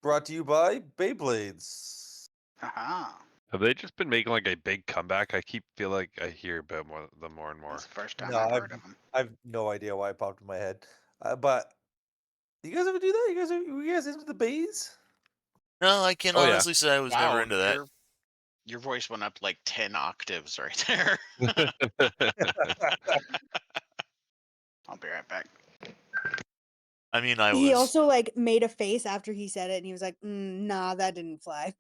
Brought to you by Beyblades. Aha. Have they just been making like a big comeback? I feel like I hear about them more and more. That's the first time No, I've heard of them. I've no idea why it popped in my head. But you guys ever do that? You guys into the bays? No, I can Oh, yeah. honestly say I was never into that. Your voice went up like 10 octaves right there. I'll be right back. I mean, I He was. also like made a face after he said it, and he was like, "Nah, that didn't fly."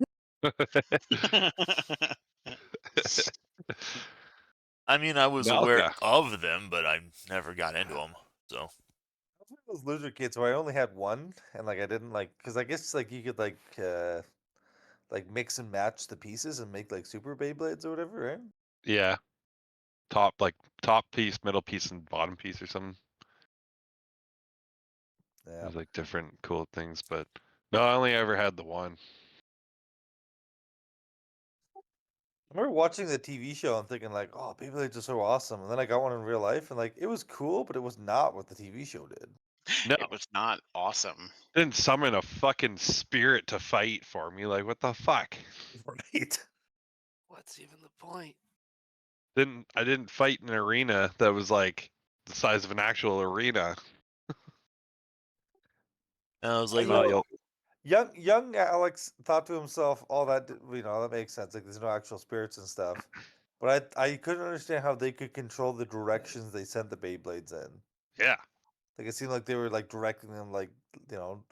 I mean, I was Malka. aware of them, but I never got into them. So I was one of those loser kids where I only had one, and like I didn't like because I guess like you could like mix and match the pieces and make like super Beyblades or whatever, right? Yeah. Top piece, middle piece, and bottom piece or something. Yeah. There's like different cool things, but no, I only ever had the one. I remember watching the TV show and thinking like, "Oh, Beyblades are so awesome," and then I got one in real life, and like it was cool, but it was not what the TV show did. No, It was not awesome. didn't summon a fucking spirit to fight for me. Like, what the fuck? Right. What's even the point? I didn't fight in an arena that was like the size of an actual arena. I was like, Well, young Alex thought to himself, "All that that makes sense. Like, there's no actual spirits and stuff." But I couldn't understand how they could control the directions they sent the Beyblades in. Yeah. Like it seemed like they were like directing them like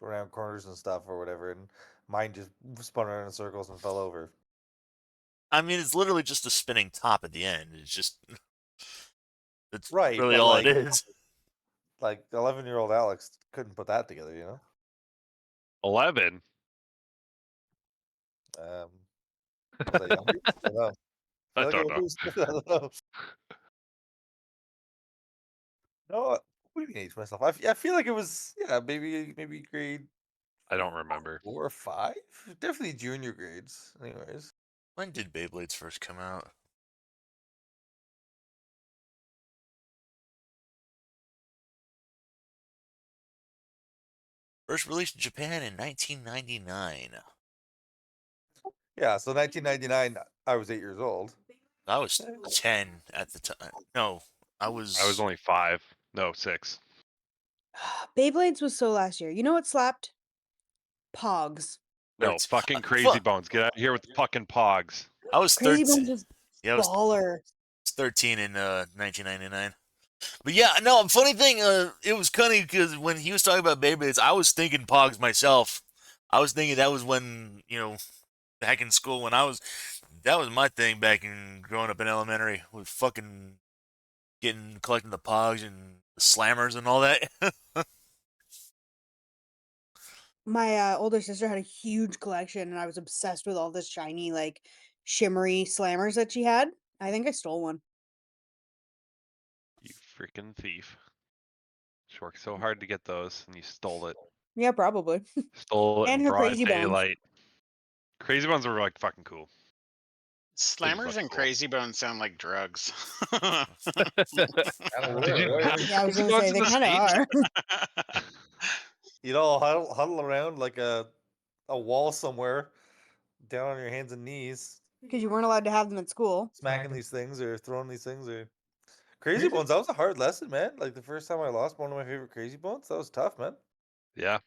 around corners and stuff or whatever, and mine just spun around in circles and fell over. I mean, it's literally just a spinning top at the end. It's just, it's Right, really but all like it is. like 11-year-old Alex couldn't put that together, you know. 11. Was I younger? I don't know. I feel like don't know. was- I don't know. No, what do you mean age myself? I feel like it was maybe grade I don't remember. 4 or 5, definitely junior grades. Anyways, When did Beyblades first come out? First released in Japan in 1999. yeah. So 1999, I was 8 years old. I was 10 at the time. No, I was. I was only 5. No, 6. Beyblades was so last year. You know what slapped? Pogs. No, It's- fucking Crazy Bones. Get out of here with the fucking pogs. I was Crazy 13. Bones was Yeah, I was baller. 13 in 1999. But yeah, no, funny thing, it was funny because when he was talking about Beyblades, I was thinking Pogs myself. I was thinking that was when, back in school when that was my thing back in growing up in elementary, was fucking collecting the Pogs and the Slammers and all that. My older sister had a huge collection, and I was obsessed with all this shiny, like shimmery slammers that she had. I think I stole one. You freaking thief. She worked so hard to get those, and you stole it. Yeah, probably. Stole it And in her broad Crazy Bones. daylight. Crazy Bones were like fucking cool. Slammers and cool. Crazy Bones sound like drugs. Did you have Yeah, I was Crazy gonna say Bones in they the kind of States? are. Huddle around like a wall somewhere, down on your hands and knees, Because you weren't allowed to have them at school. smacking these things or throwing these things or Crazy Bones. That was a hard lesson, man. Like the first time I lost one of my favorite Crazy Bones, that was tough, man. Yeah.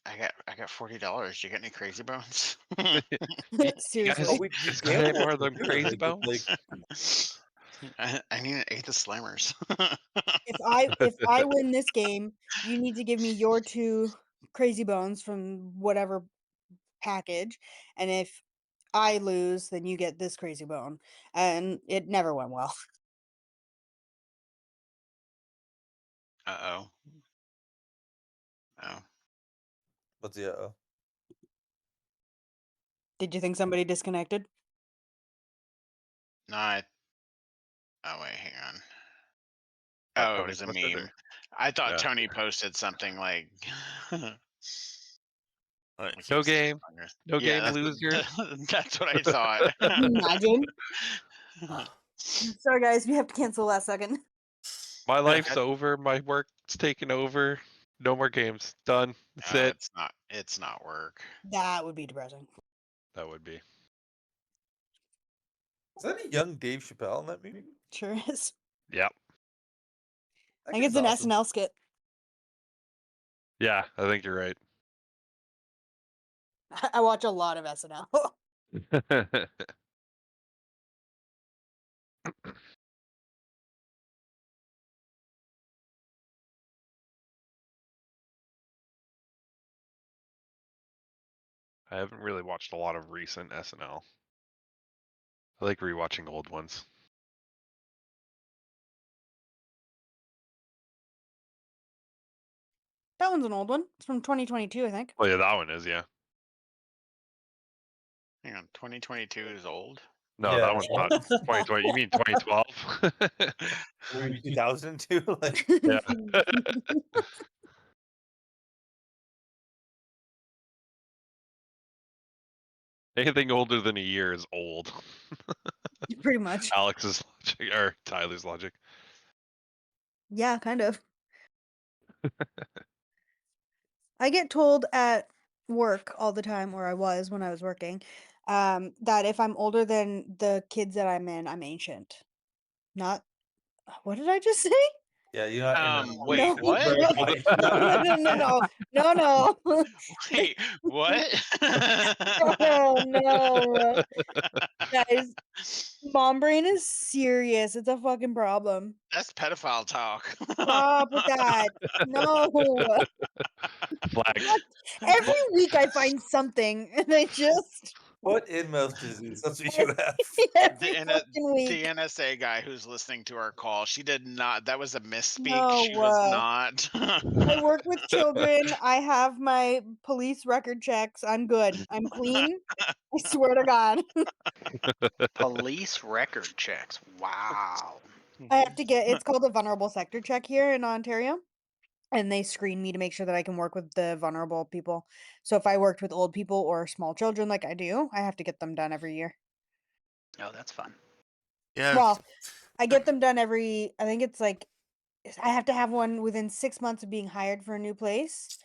I got $40. You got any Crazy Bones? Seriously. You got any more of them too, Crazy like, Bones? I need an eighth of Slammers. If I win this game, you need to give me your 2 Crazy Bones from whatever package, and if I lose, then you get this Crazy Bone. And it never went well. Uh-oh. Oh. What's the Did you think somebody disconnected? No, oh wait, hang on. Thought Oh, it Tony was a posted meme. it. I thought Yeah. Tony posted something like No game. No game, that's loser. That's what I thought. Can you imagine? Sorry, guys, we have to cancel last second. My life's over. My work's taken over. No more games. Done. That's it. It's not work. That would be depressing. That would be. Is that a young Dave Chappelle in that movie? Sure is. Yep. I think it's an SNL skit. Yeah, I think you're right. I watch a lot of SNL. I haven't really watched a lot of recent SNL. I like rewatching old ones. That one's an old one. It's from 2022, I think. Oh yeah, that one is, yeah. Hang on, 2022 is old. No, Yeah. that one's not 2020. You mean 2012? Maybe 2002. Like, Yeah. Anything older than a year is old. Pretty much. Alex's logic or Tyler's logic. Yeah, kind of. I get told at work all the time, or I was when I was working, that if I'm older than the kids that I'm in, I'm ancient. Not. What did I just say? yeah, you're not. Wait, No, what? No. Wait, what? No. Guys, mom brain is serious. It's a fucking problem. That's pedophile talk. Stop with that. No. Flags. Every week I find something, and I just What in-mouth disease? That's what you have. every The fucking week. The NSA guy who's listening to our call, she did not. That was a misspeak. No, She was not. I work with children. I have my police record checks. I'm good. I'm clean. I swear to God. Police record checks. Wow. I have to get. It's called a vulnerable sector check here in Ontario. And they screen me to make sure that I can work with the vulnerable people. So if I worked with old people or small children like I do, I have to get them done every year. Oh, that's fun. Yeah. Well, I get them done every, I think it's like, I have to have one within 6 months of being hired for a new place.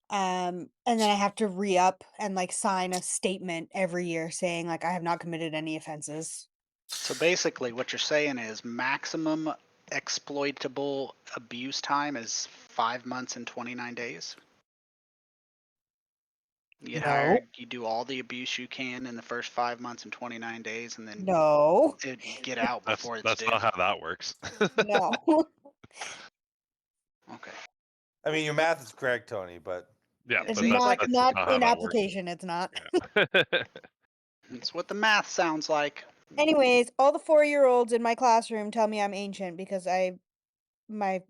And then I have to re-up and like sign a statement every year saying like I have not committed any offenses. So basically, what you're saying is maximum exploitable abuse time is 5 months and 29 days. You get No. hired, you do all the abuse you can in the first 5 months and 29 days, and then No. get out That's before it's that's due. not how that works. No. Okay. I mean, your math is correct, Tony, but Yeah, It's but It's that's, not that's just not not how in that application, it's not. works. It's what the math sounds like. Anyways, all the 4-year-olds in my classroom tell me I'm ancient because my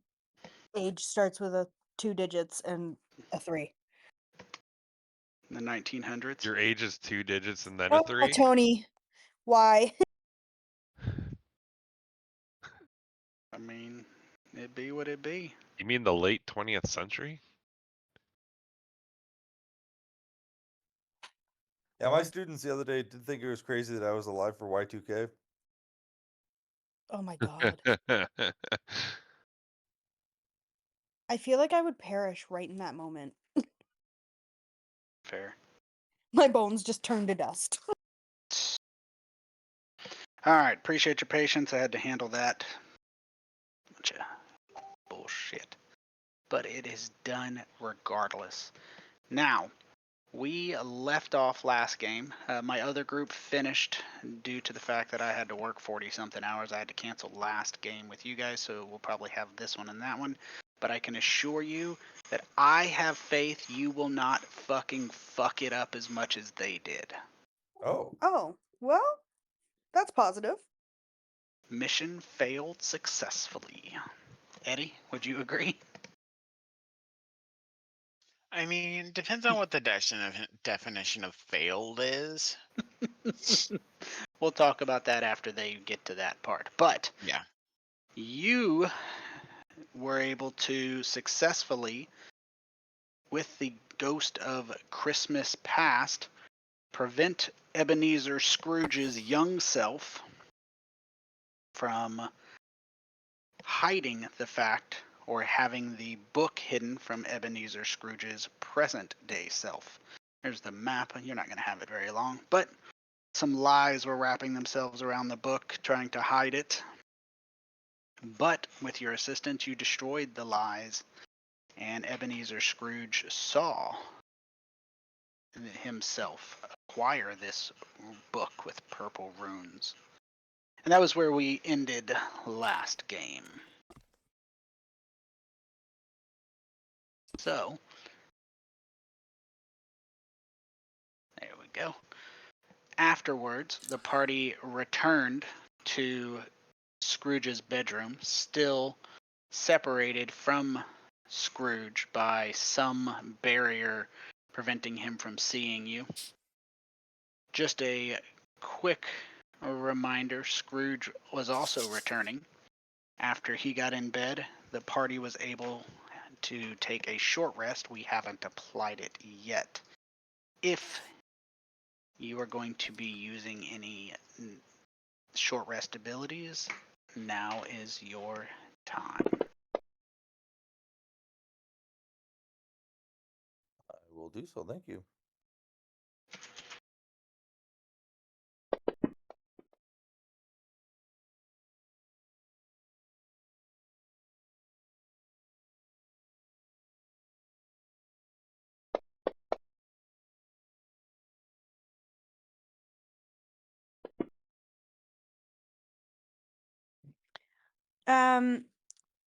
age starts with a 2 digits and a 3. In the 1900s. Your age is 2 digits and then a 3. Tony, why? I mean, it'd be what it be. You mean the late 20th century? yeah, my students the other day did think it was crazy that I was alive for Y2K. Oh my god. I feel like I would perish right in that moment. Fair. My bones just turn to dust. All right, appreciate your patience. I had to handle that. Bunch of bullshit. But it is done regardless. Now, we left off last game. My other group finished due to the fact that I had to work 40-something hours. I had to cancel last game with you guys, so we'll probably have this one and that one. But I can assure you that I have faith you will not fucking fuck it up as much as they did. Oh. Oh, well, that's positive. Mission failed successfully. Eddie, would you agree? I mean, depends on what the definition of failed is. We'll talk about that after they get to that part. But Yeah. you were able to successfully, with the ghost of Christmas past, prevent Ebenezer Scrooge's young self from hiding the fact or having the book hidden from Ebenezer Scrooge's present day self. There's the map. You're not going to have it very long, but some lies were wrapping themselves around the book, trying to hide it. But with your assistance, you destroyed the lies, and Ebenezer Scrooge saw himself acquire this book with purple runes. And that was where we ended last game. So, there we go. Afterwards, the party returned to Scrooge's bedroom, still separated from Scrooge by some barrier preventing him from seeing you. Just a quick reminder, Scrooge was also returning. After he got in bed, the party was able to take a short rest. We haven't applied it yet. If you are going to be using any short rest abilities, now is your time. I will do so. Thank you.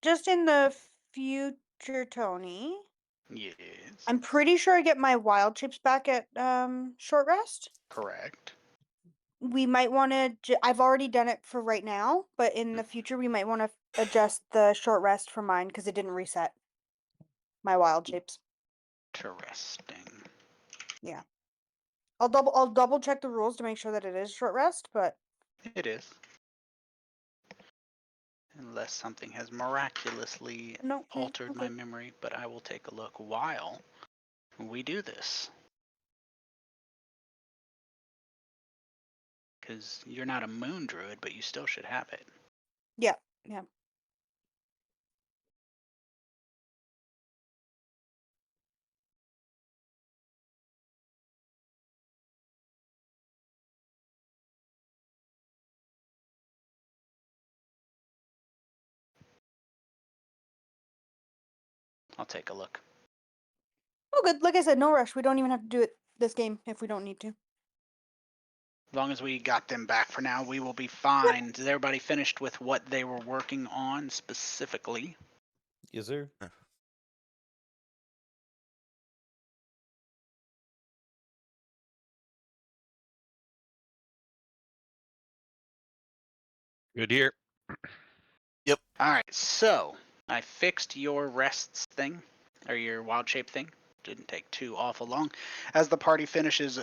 Just in the future, Tony, Yes, I'm pretty sure I get my wild chips back at short rest. correct. We might want to. I've already done it for right now, but in the future we might want to adjust the short rest for mine because it didn't reset my wild chips. Interesting. I'll double check the rules to make sure that it is short rest, but It is. Unless something has miraculously no. altered Okay. my memory, but I will take a look while we do this. Because you're not a moon druid, but you still should have it. Yeah. I'll take a look. Oh, good. Like I said, no rush. We don't even have to do it this game if we don't need to. As long as we got them back for now, we will be fine. Is everybody finished with what they were working on specifically? Yes, sir. Good here. All right, so I fixed your rests thing, or your wild shape thing. Didn't take too awful long. As the party finishes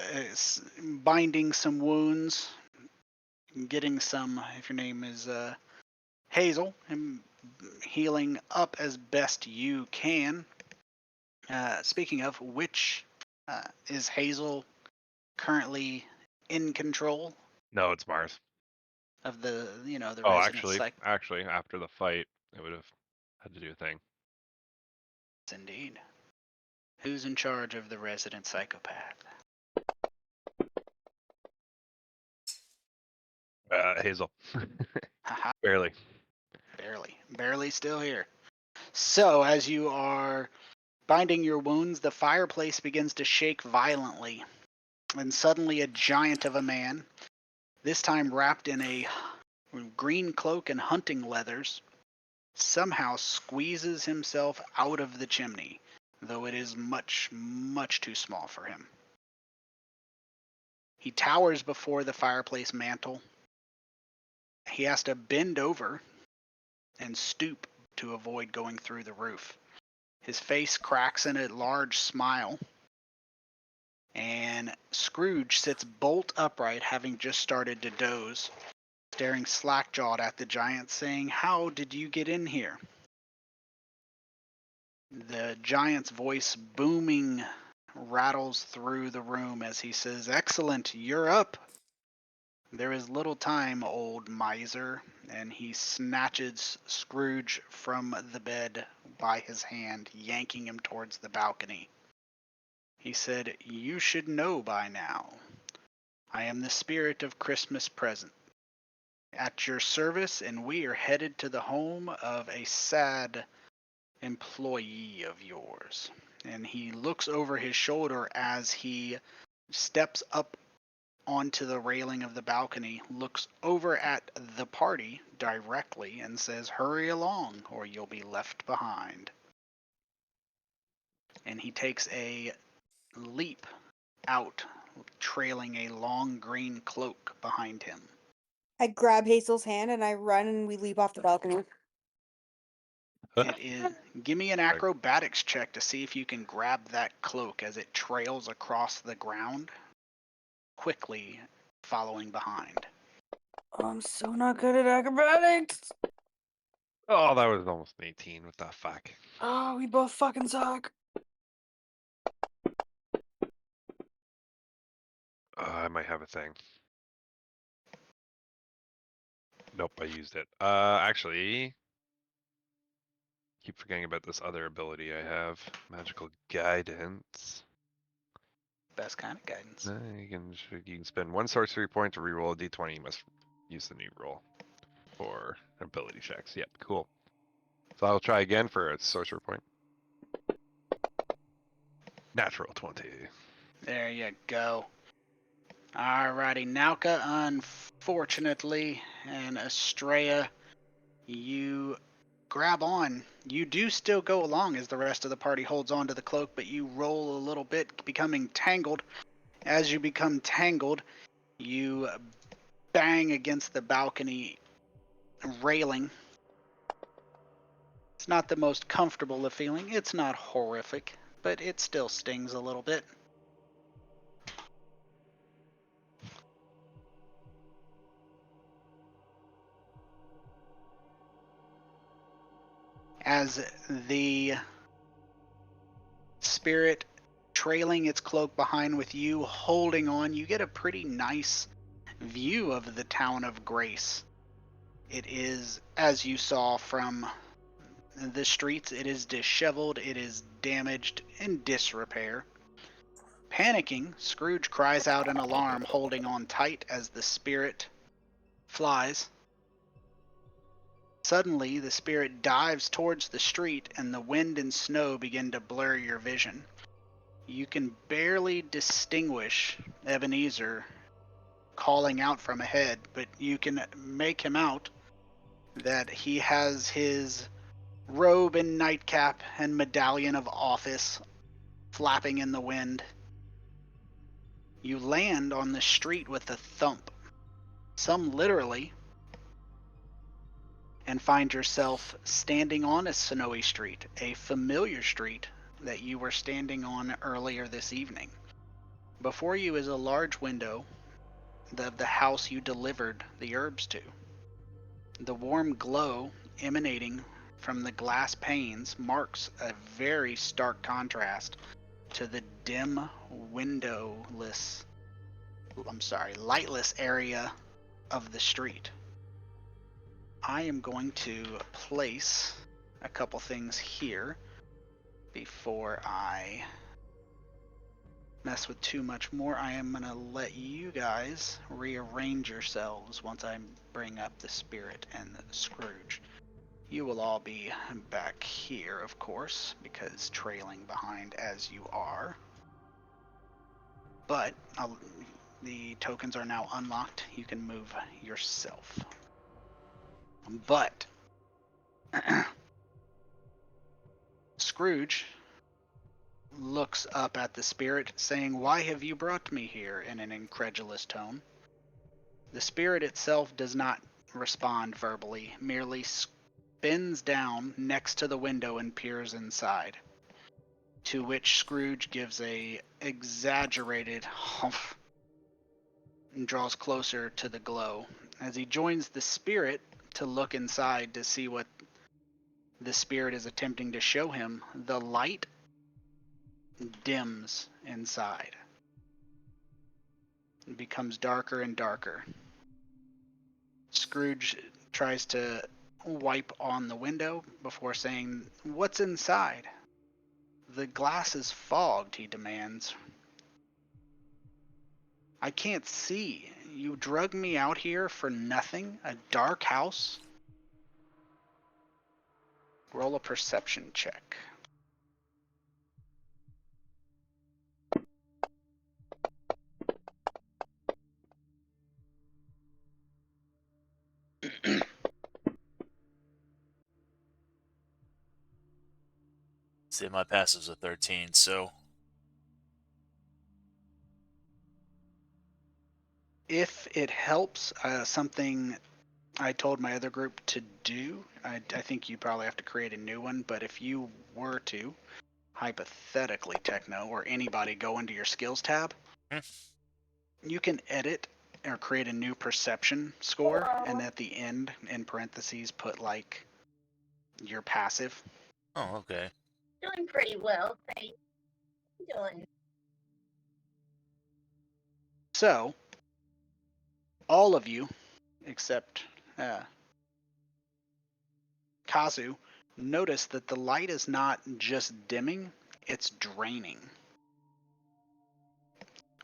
binding some wounds, getting some, if your name is Hazel, and healing up as best you can. Speaking of which, is Hazel currently in control No, it's Mars. of the, the Oh, resident actually, after the fight, it would have had to do a thing. Indeed. Who's in charge of the resident psychopath? Hazel. Haha, Barely. barely still here. So, as you are binding your wounds, the fireplace begins to shake violently, and suddenly a giant of a man, this time wrapped in a green cloak and hunting leathers, somehow squeezes himself out of the chimney, though it is much, much too small for him. He towers before the fireplace mantle. He has to bend over and stoop to avoid going through the roof. His face cracks in a large smile, and Scrooge sits bolt upright, having just started to doze, staring slack-jawed at the giant, saying, "How did you get in here?" The giant's voice, booming, rattles through the room as he says, "Excellent, you're up. There is little time, old miser," and he snatches Scrooge from the bed by his hand, yanking him towards the balcony. He said, "You should know by now. I am the spirit of Christmas present. At your service, and we are headed to the home of a sad employee of yours." And he looks over his shoulder as he steps up onto the railing of the balcony, looks over at the party directly, and says, "Hurry along, or you'll be left behind." And he takes a leap out, trailing a long green cloak behind him. I grab Hazel's hand and I run and we leap off the balcony. It is. Give me an acrobatics check to see if you can grab that cloak as it trails across the ground, quickly following behind. Oh, I'm so not good at acrobatics. Oh, that was almost an 18. What the fuck? Oh, we both fucking suck. I might have a thing. Nope, I used it. Actually, keep forgetting about this other ability I have. Magical guidance. Best kind of guidance. You can spend 1 sorcery point to reroll a d20. You must use the new roll for ability checks. Yep, cool. So I'll try again for a sorcerer point. Natural 20. There you go. Alrighty, Nauka, unfortunately, and Estrella, you grab on. You do still go along as the rest of the party holds on to the cloak, but you roll a little bit, becoming tangled. As you become tangled, you bang against the balcony railing. It's not the most comfortable of feeling. It's not horrific, but it still stings a little bit. As the spirit trailing its cloak behind with you, holding on, you get a pretty nice view of the town of Grace. It is, as you saw from the streets, it is disheveled, it is damaged, in disrepair. Panicking, Scrooge cries out in alarm, holding on tight as the spirit flies. Suddenly, the spirit dives towards the street, and the wind and snow begin to blur your vision. You can barely distinguish Ebenezer calling out from ahead, but you can make him out that he has his robe and nightcap and medallion of office flapping in the wind. You land on the street with a thump, some literally, and find yourself standing on a snowy street, a familiar street that you were standing on earlier this evening. Before you is a large window of the house you delivered the herbs to. The warm glow emanating from the glass panes marks a very stark contrast to the dim, lightless area of the street. I am going to place a couple things here before I mess with too much more. I am going to let you guys rearrange yourselves once I bring up the spirit and the Scrooge. You will all be back here, of course, because trailing behind as you are. But the tokens are now unlocked. You can move yourself. But Scrooge looks up at the spirit, saying, "Why have you brought me here?" in an incredulous tone. The spirit itself does not respond verbally, merely bends down next to the window and peers inside. To which Scrooge gives a exaggerated humph and draws closer to the glow. As he joins the spirit to look inside to see what the spirit is attempting to show him, the light dims inside. It becomes darker and darker. Scrooge tries to wipe on the window before saying, "What's inside?" "The glass is fogged," he demands. "I can't see. You drug me out here for nothing? A dark house?" Roll a perception check. Say my passive's a 13, so If it helps, something I told my other group to do, I think you probably have to create a new one, but if you were to, hypothetically, Techno, or anybody go into your skills tab, you can edit or create a new perception score, and at the end, in parentheses, put like your passive. oh, okay. Doing pretty well, thanks. Doing. So, all of you, except Kazu, notice that the light is not just dimming, it's draining.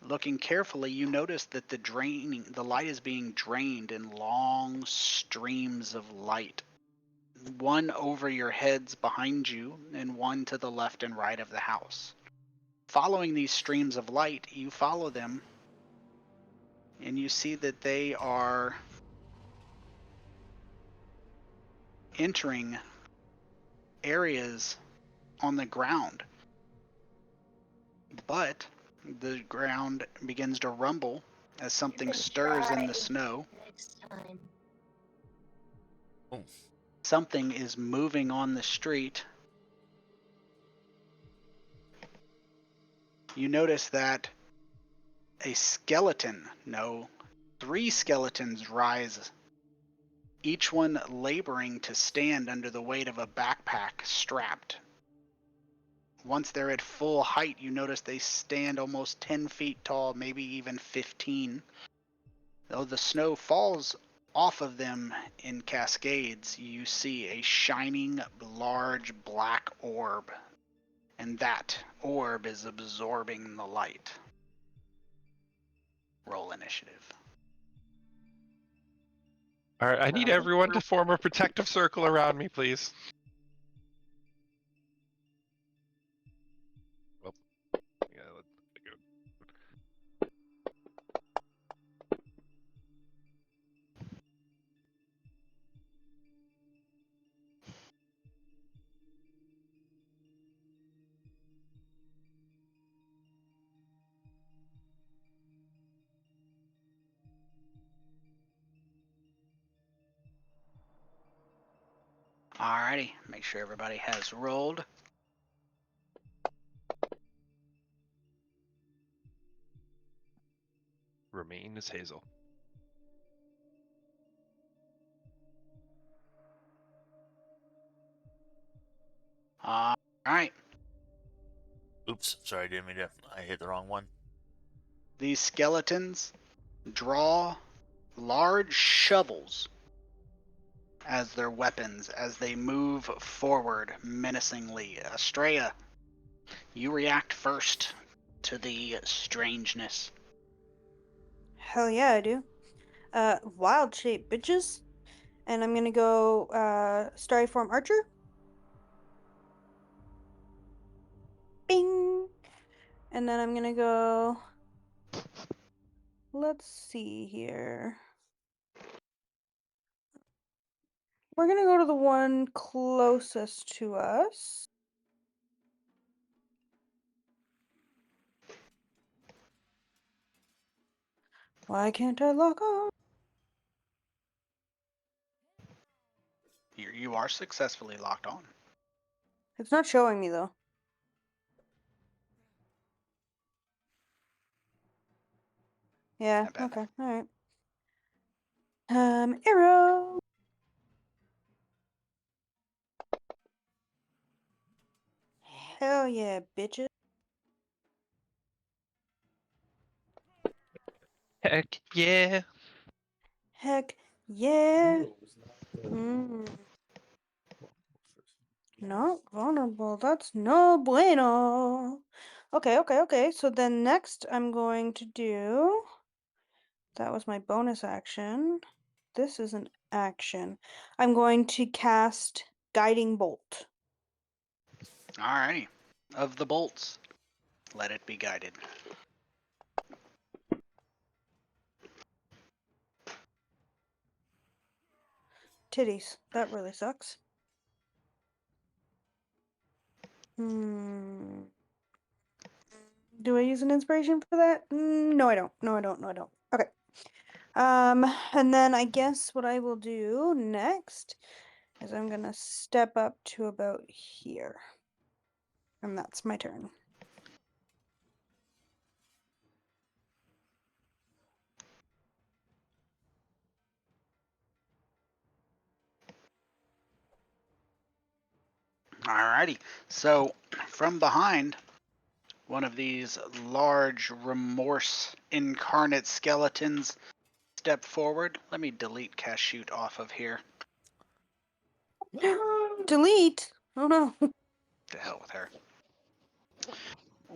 Looking carefully, you notice that the light is being drained in long streams of light. One over your heads behind you, and one to the left and right of the house. Following these streams of light, you follow them, and you see that they are entering areas on the ground. But the ground begins to rumble as something stirs in the snow. Next time. Oh. Something is moving on the street. You notice that a skeleton, no, 3 skeletons rise, each one laboring to stand under the weight of a backpack strapped. Once they're at full height, you notice they stand almost 10 feet tall, maybe even 15. Though the snow falls off of them in cascades, you see a shining, large black orb, and that orb is absorbing the light. Roll initiative. All right, I need everyone to form a protective circle around me, please. Well, yeah, let's go. Alrighty, make sure everybody has rolled. Remain as Hazel. Alright, Oops, sorry, didn't mean to. I hit the wrong one. these skeletons draw large shovels as their weapons as they move forward menacingly. Estrella, you react first to the strangeness. Hell yeah, I do. Wild shape, bitches. And I'm gonna go Starry Form Archer. Bing! And then I'm gonna go. Let's see here. We're gonna go to the one closest to us. Why can't I log on? You are successfully locked on. It's not showing me though. Yeah, I bet. okay, alright. Arrow! Hell yeah, bitches. Heck yeah. Heck yeah. Not vulnerable. That's no bueno. Okay. So then next I'm going to do. That was my bonus action. This is an action. I'm going to cast Guiding Bolt. Alrighty. Of the bolts, let it be guided. Titties. That really sucks. Hmm. Do I use an inspiration for that? No, I don't. No, I don't. Okay. And then I guess what I will do next is I'm gonna step up to about here. And that's my turn. Alrighty. So from behind, one of these large remorse incarnate skeletons step forward. Let me delete Cashoot off of here. Delete. Oh no. To hell with her.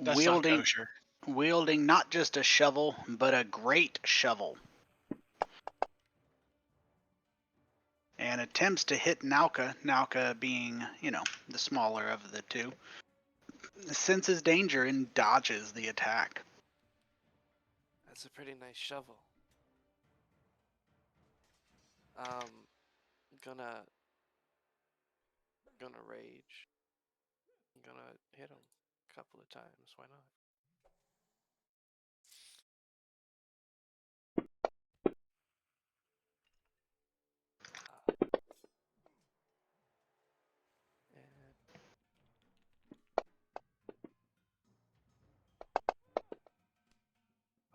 That's Wielding, not kosher. wielding not just a shovel, but a great shovel. And attempts to hit Nauka, Nauka being, the smaller of the two, senses danger and dodges the attack. That's a pretty nice shovel. Gonna rage. I'm gonna hit him a couple of times. Why not? And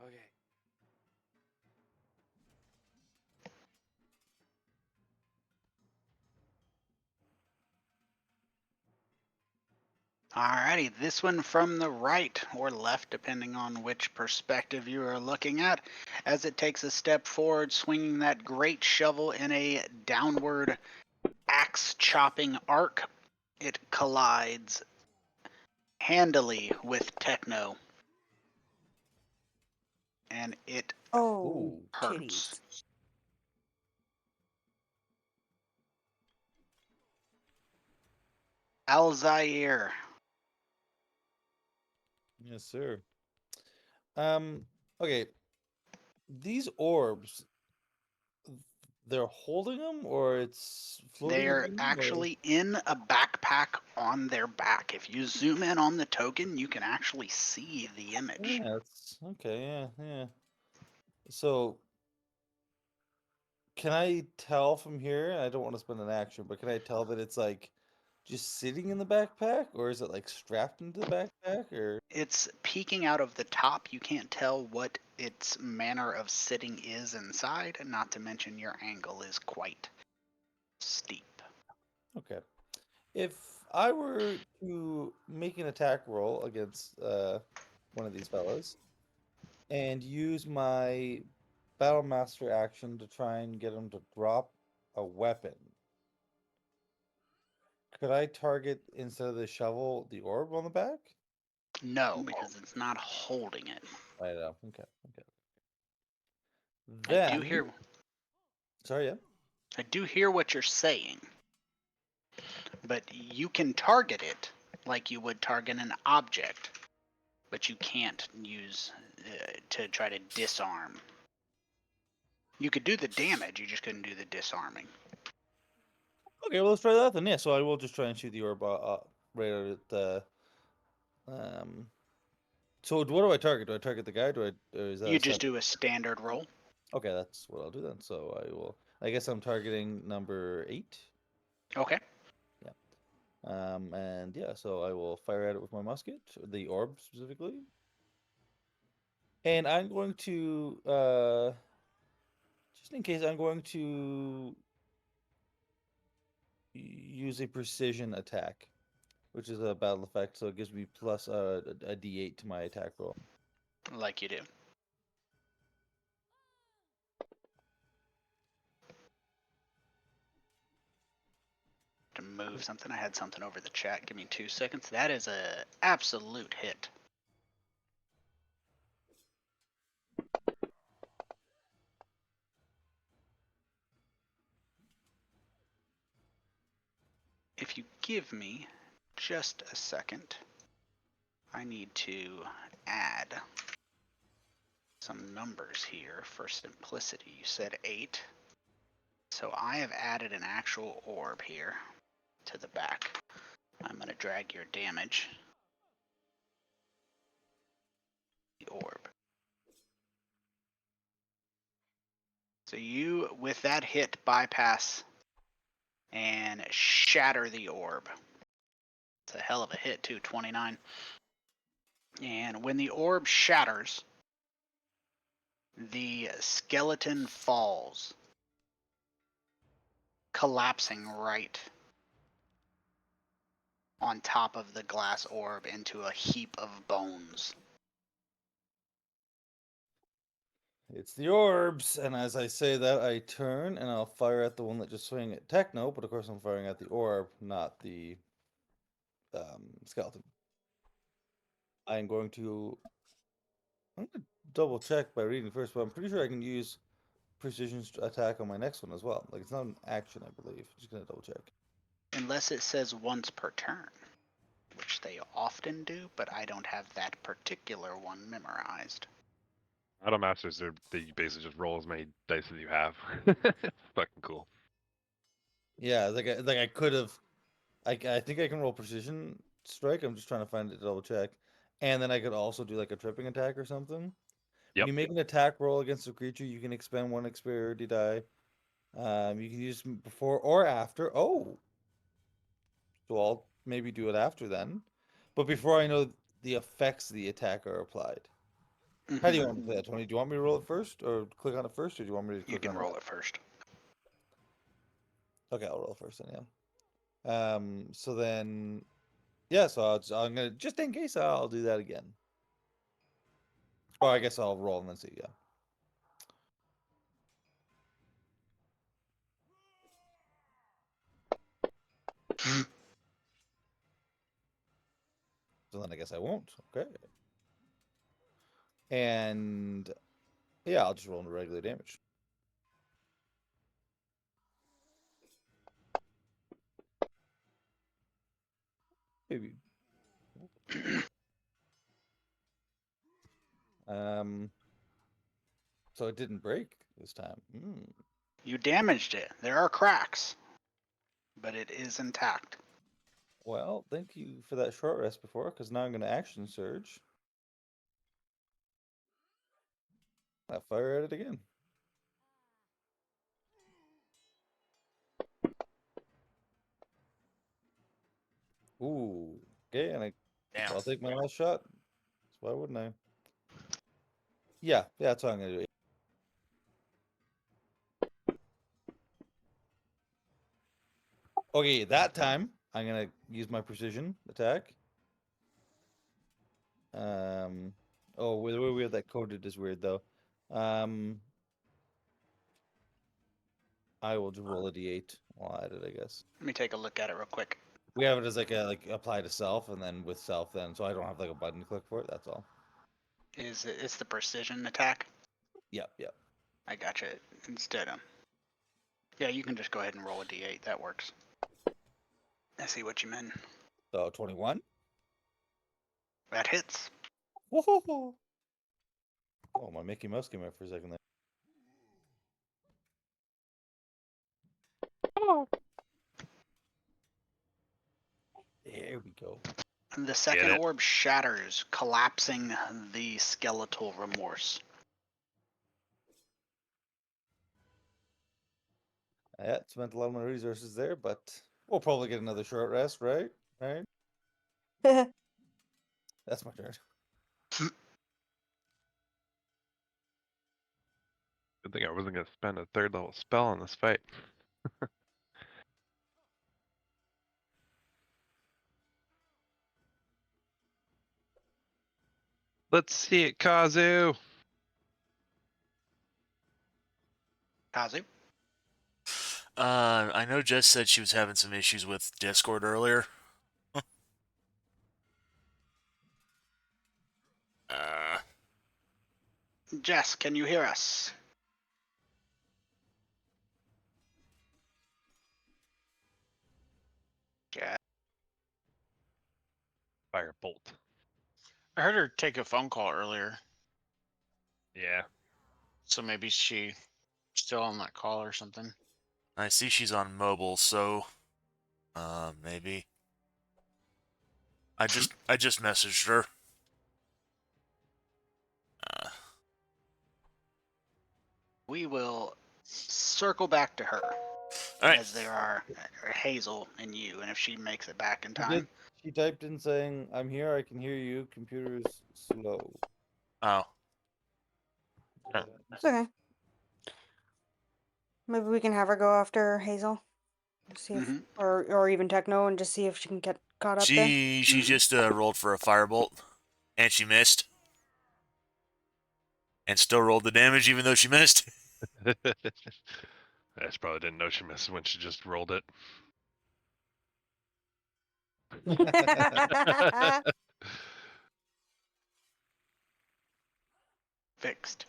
okay. Alrighty, this one from the right or left, depending on which perspective you are looking at, as it takes a step forward, swinging that great shovel in a downward axe chopping arc. It collides handily with Techno. And it Oh, Ooh. hurts. titties. Alzair. Yes, sir. Okay. These orbs, they're holding them, or it's floating? They are above them, or- actually in a backpack on their back. If you zoom in on the token, you can actually see the image. Yeah, it's okay. Yeah. So, can I tell from here? I don't want to spend an action, but can I tell that it's like just sitting in the backpack, or is it like strapped into the backpack, or? It's peeking out of the top. You can't tell what its manner of sitting is inside, not to mention your angle is quite steep. Okay. If I were to make an attack roll against one of these fellas and use my Battle Master action to try and get him to drop a weapon, could I target instead of the shovel the orb on the back? No, because it's not holding it. I know. Okay. I do Then, hear sorry, yeah. I do hear what you're saying. But you can target it like you would target an object, but you can't use to try to disarm. You could do the damage, you just couldn't do the disarming. Okay, well let's try that then. Yeah, so I will just try and shoot the orb right out at the. So what do I target? Do I target the guy? Or is that You a just do a standard roll. Okay, that's what I'll do then. So I will. I guess I'm targeting number 8. Okay. And yeah, so I will fire at it with my musket, the orb specifically. And I'm going to, just in case, I'm going to use a precision attack, which is a battle effect, so it gives me plus a d8 to my attack roll. Like you do. To move something. I had something over the chat. Give me 2 seconds. That is a absolute hit. If you give me just a second, I need to add some numbers here for simplicity. You said 8. So I have added an actual orb here to the back. I'm going to drag your damage. The orb. So you, with that hit, bypass and shatter the orb. It's a hell of a hit too, 29. And when the orb shatters, the skeleton falls, collapsing right on top of the glass orb into a heap of bones. It's the orbs, and as I say that, I turn and I'll fire at the one that just swung at Techno, but of course I'm firing at the orb, not the skeleton. I'm going to double check by reading first, but I'm pretty sure I can use precision attack on my next one as well. Like, it's not an action, I believe. Just gonna double check. Unless it says once per turn, which they often do, but I don't have that particular one memorized. Battle Masters, they basically just roll as many dice as you have. It's fucking cool. Yeah, like I could have. I think I can roll precision strike. I'm just trying to find it to double check, and then I could also do like a tripping attack or something. Yep. When you make an attack roll against a creature, you can expend 1 experity die. You can use before or after. Oh, so I'll maybe do it after then, but before I know the effects of the attack are applied. How do you want me to play that, Tony? Do you want me to roll it first, or click on it first, or do you want me to click You can on roll it first. Okay, I'll roll first then. Yeah. So then, yeah. So I'm gonna just in case I'll do that again. Or I guess I'll roll and then see. Yeah. So then I guess I won't. Okay. And yeah, I'll just roll into regular damage. Maybe. So it didn't break this time. You damaged it. There are cracks, but it is intact. Well, thank you for that short rest before, because now I'm going to action surge. I fire at it again. Ooh. Okay, and Damn. I'll take my last shot. So why wouldn't I? Yeah, that's what I'm going to do. Okay, that time I'm gonna use my precision attack. Oh, the way we have that coded is weird though. I will just roll a d8. I'll add it, I guess. Let me take a look at it real quick. We have it as like a apply to self, and then with self, then so I don't have like a button to click for it. That's all. It's the precision attack? Yep, yep. I gotcha. Instead of. Yeah, you can just go ahead and roll a d8. That works. I see what you meant. So 21. That hits. Whoa! Oh, my Mickey Mouse came out for a second there. There we go. The second it. orb shatters, collapsing the skeletal remorse. Yeah, spent a lot of my resources there, but we'll probably get another short rest, right? Right? That's my turn. Good thing I wasn't gonna spend a 3rd level spell on this fight. Let's see it, Kazu. Kazu? I know Jess said she was having some issues with Discord earlier. uh, Jess, can you hear us? Jess. Firebolt. I heard her take a phone call earlier, Yeah. so maybe she still on that call or something. I see she's on mobile, so maybe. I just messaged her. We will circle back to her. All right. As there are Hazel and you, and if she makes it back in She time. did. She typed in saying, "I'm here. I can hear you. Computer's slow." Oh. It's okay. Maybe we can have her go after Hazel. See if, Mhm. or even Techno, and just see if she can get caught up there. She Mhm. just rolled for a firebolt, and she missed, and still rolled the damage even though she missed. I just probably didn't know she missed when she just rolled it. Fixed.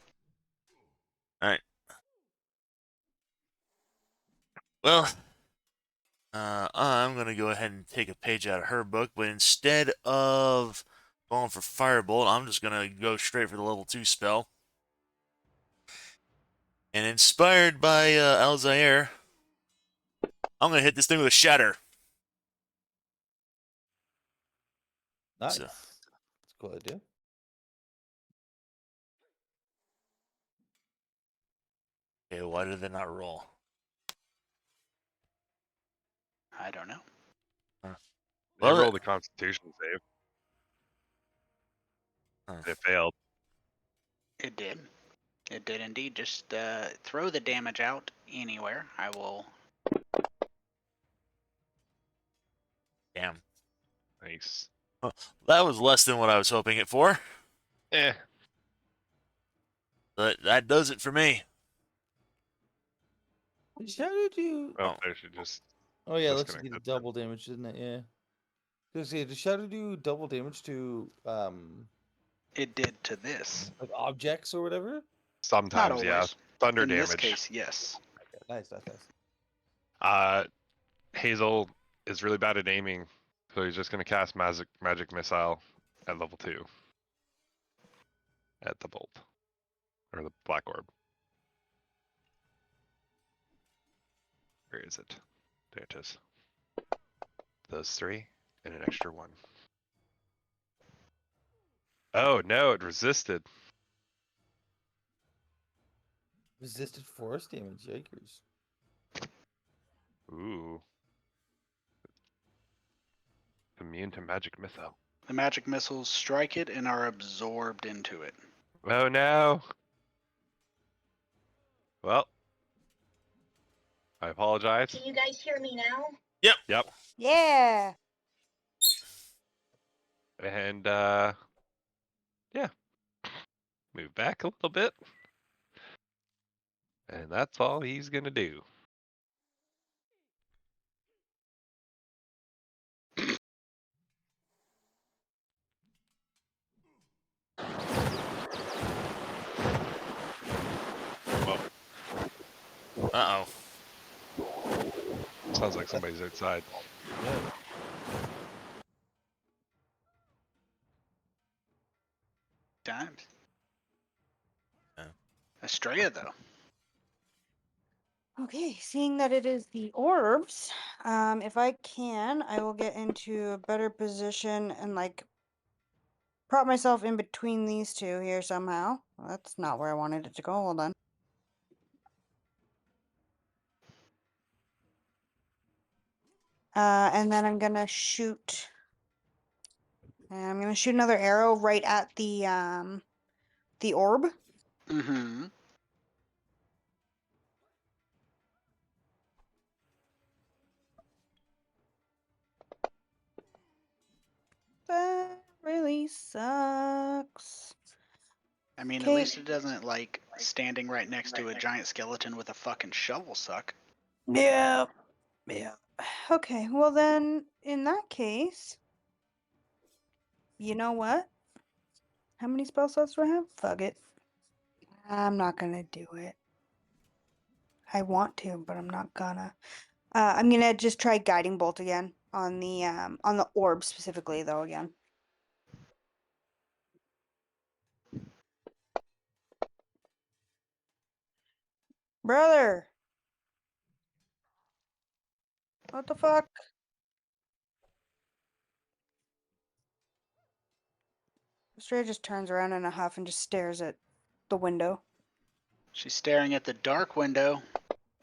Well, I'm gonna go ahead and take a page out of her book, but instead of going for firebolt, I'm just gonna go straight for the level 2 spell. And inspired by Alzair, I'm gonna hit this thing with a shatter. Nice. So- That's a cool idea. Okay, why did they not roll? I don't know. They Well, rolled a Constitution save. Huh. It failed. It did. It did indeed. Just throw the damage out anywhere. I will. Damn. Nice. That was less than what I was hoping it for. Eh. But that does it for me. Did Shadow do? Oh, Oh. there she just. Oh yeah, it looks like he did disconnected. double damage, didn't it? Yeah. Cause yeah, did Shadow do double damage to It did to this. like objects or whatever? Not Sometimes, yeah. always. Thunder In damage. this case, yes. Okay, nice. Hazel is really bad at aiming, so he's just gonna cast magic missile at level 2. At the bolt. Or the black orb. Where is it? There it is. Those 3 and an extra 1. Oh no, it resisted. Resisted force damage, yikers. Ooh. Immune to magic missile. The magic missiles strike it and are absorbed into it. Oh no. Well. I apologize. Can you guys hear me now? Yep. Yeah. And yeah. Move back a little bit. And that's all he's gonna do. Uh-oh. Sounds like somebody's outside. Yeah. Times. Yeah. Estrella, though. Okay, seeing that it is the orbs, if I can, I will get into a better position and like prop myself in between these two here somehow. Well, that's not where I wanted it to go. Hold on. And then I'm gonna shoot. And I'm gonna shoot another arrow right at the orb. Mm-hmm. That really sucks. I mean, at Okay. least it doesn't like standing right next to a giant skeleton with a fucking shovel suck. Yeah. Yeah. Okay, well then, in that case, you know what? How many spell slots do I have? Fuck it. I'm not gonna do it. I want to, but I'm not gonna. I'm gonna just try guiding bolt again on the orb specifically though again. Brother! What the fuck? Estrella just turns around in a huff and just stares at the window. She's staring at the dark window.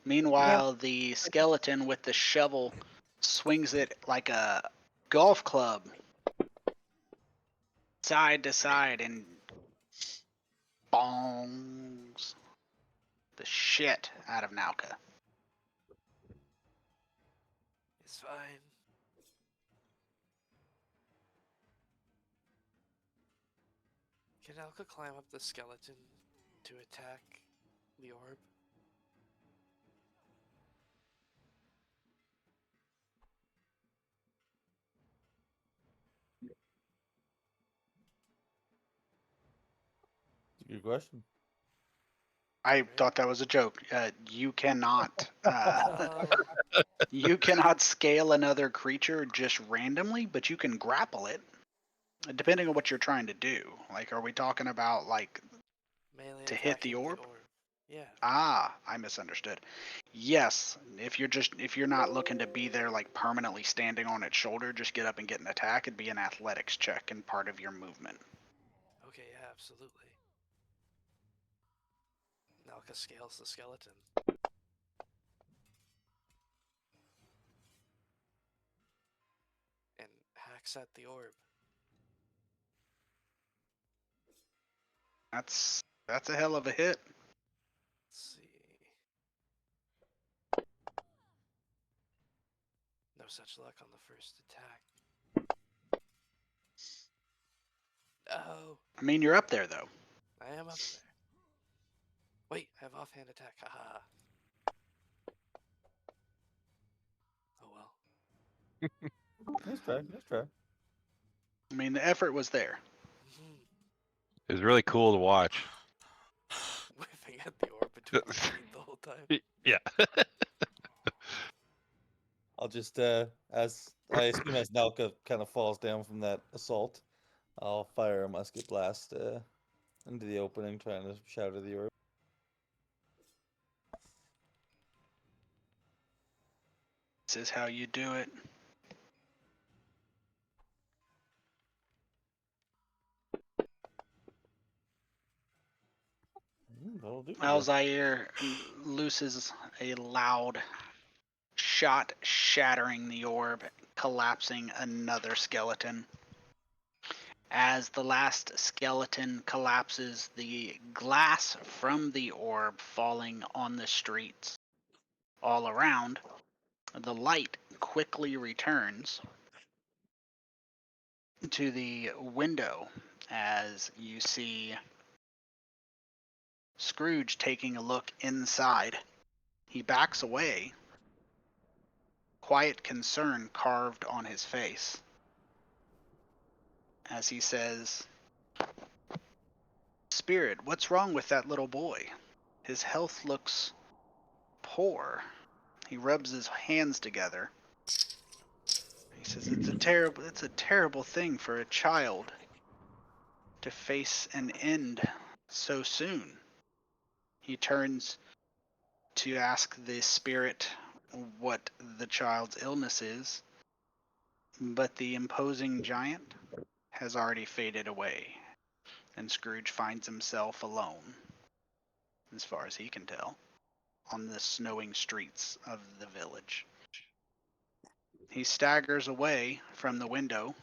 Meanwhile, the skeleton with the shovel swings it like a golf club, side to side, and bongs the shit out of Nauka. It's fine. Can Alka climb up the skeleton to attack the orb? Good question. I thought that was a joke. You cannot. You cannot scale another creature just randomly, but you can grapple it, depending on what you're trying to do. Like, are we talking about like Melee to hit the attacking orb? Yeah. Ah, I misunderstood. Yes, if you're not looking to be there like permanently standing on its shoulder, just get up and get an attack. It'd be an athletics check and part of your movement. Okay, yeah, absolutely. Nalka scales the skeleton. And hacks at the orb. That's a hell of a hit. Let's see. No such luck on the first attack. Oh, I mean, you're up there though. I am up there. Wait, I have offhand attack. Haha. Oh well. Nice try. Nice try. I mean, the effort was there. Mhm. It was really cool to watch. Whiffing at the orb between the feet the whole time. Yeah. I'll just as I assume as Nalka kind of falls down from that assault, I'll fire a musket blast into the opening, trying to shatter the orb. This is how you do it. That'll do. Alzair looses a loud shot, shattering the orb, collapsing another skeleton. As the last skeleton collapses, the glass from the orb falling on the streets all around, the light quickly returns to the window as you see Scrooge taking a look inside. He backs away, quiet concern carved on his face, as he says, "Spirit, what's wrong with that little boy? His health looks poor." He rubs his hands together. He says, it's a terrible thing for a child to face an end so soon." He turns to ask the spirit what the child's illness is, but the imposing giant has already faded away, and Scrooge finds himself alone, as far as he can tell, on the snowing streets of the village. He staggers away from the window,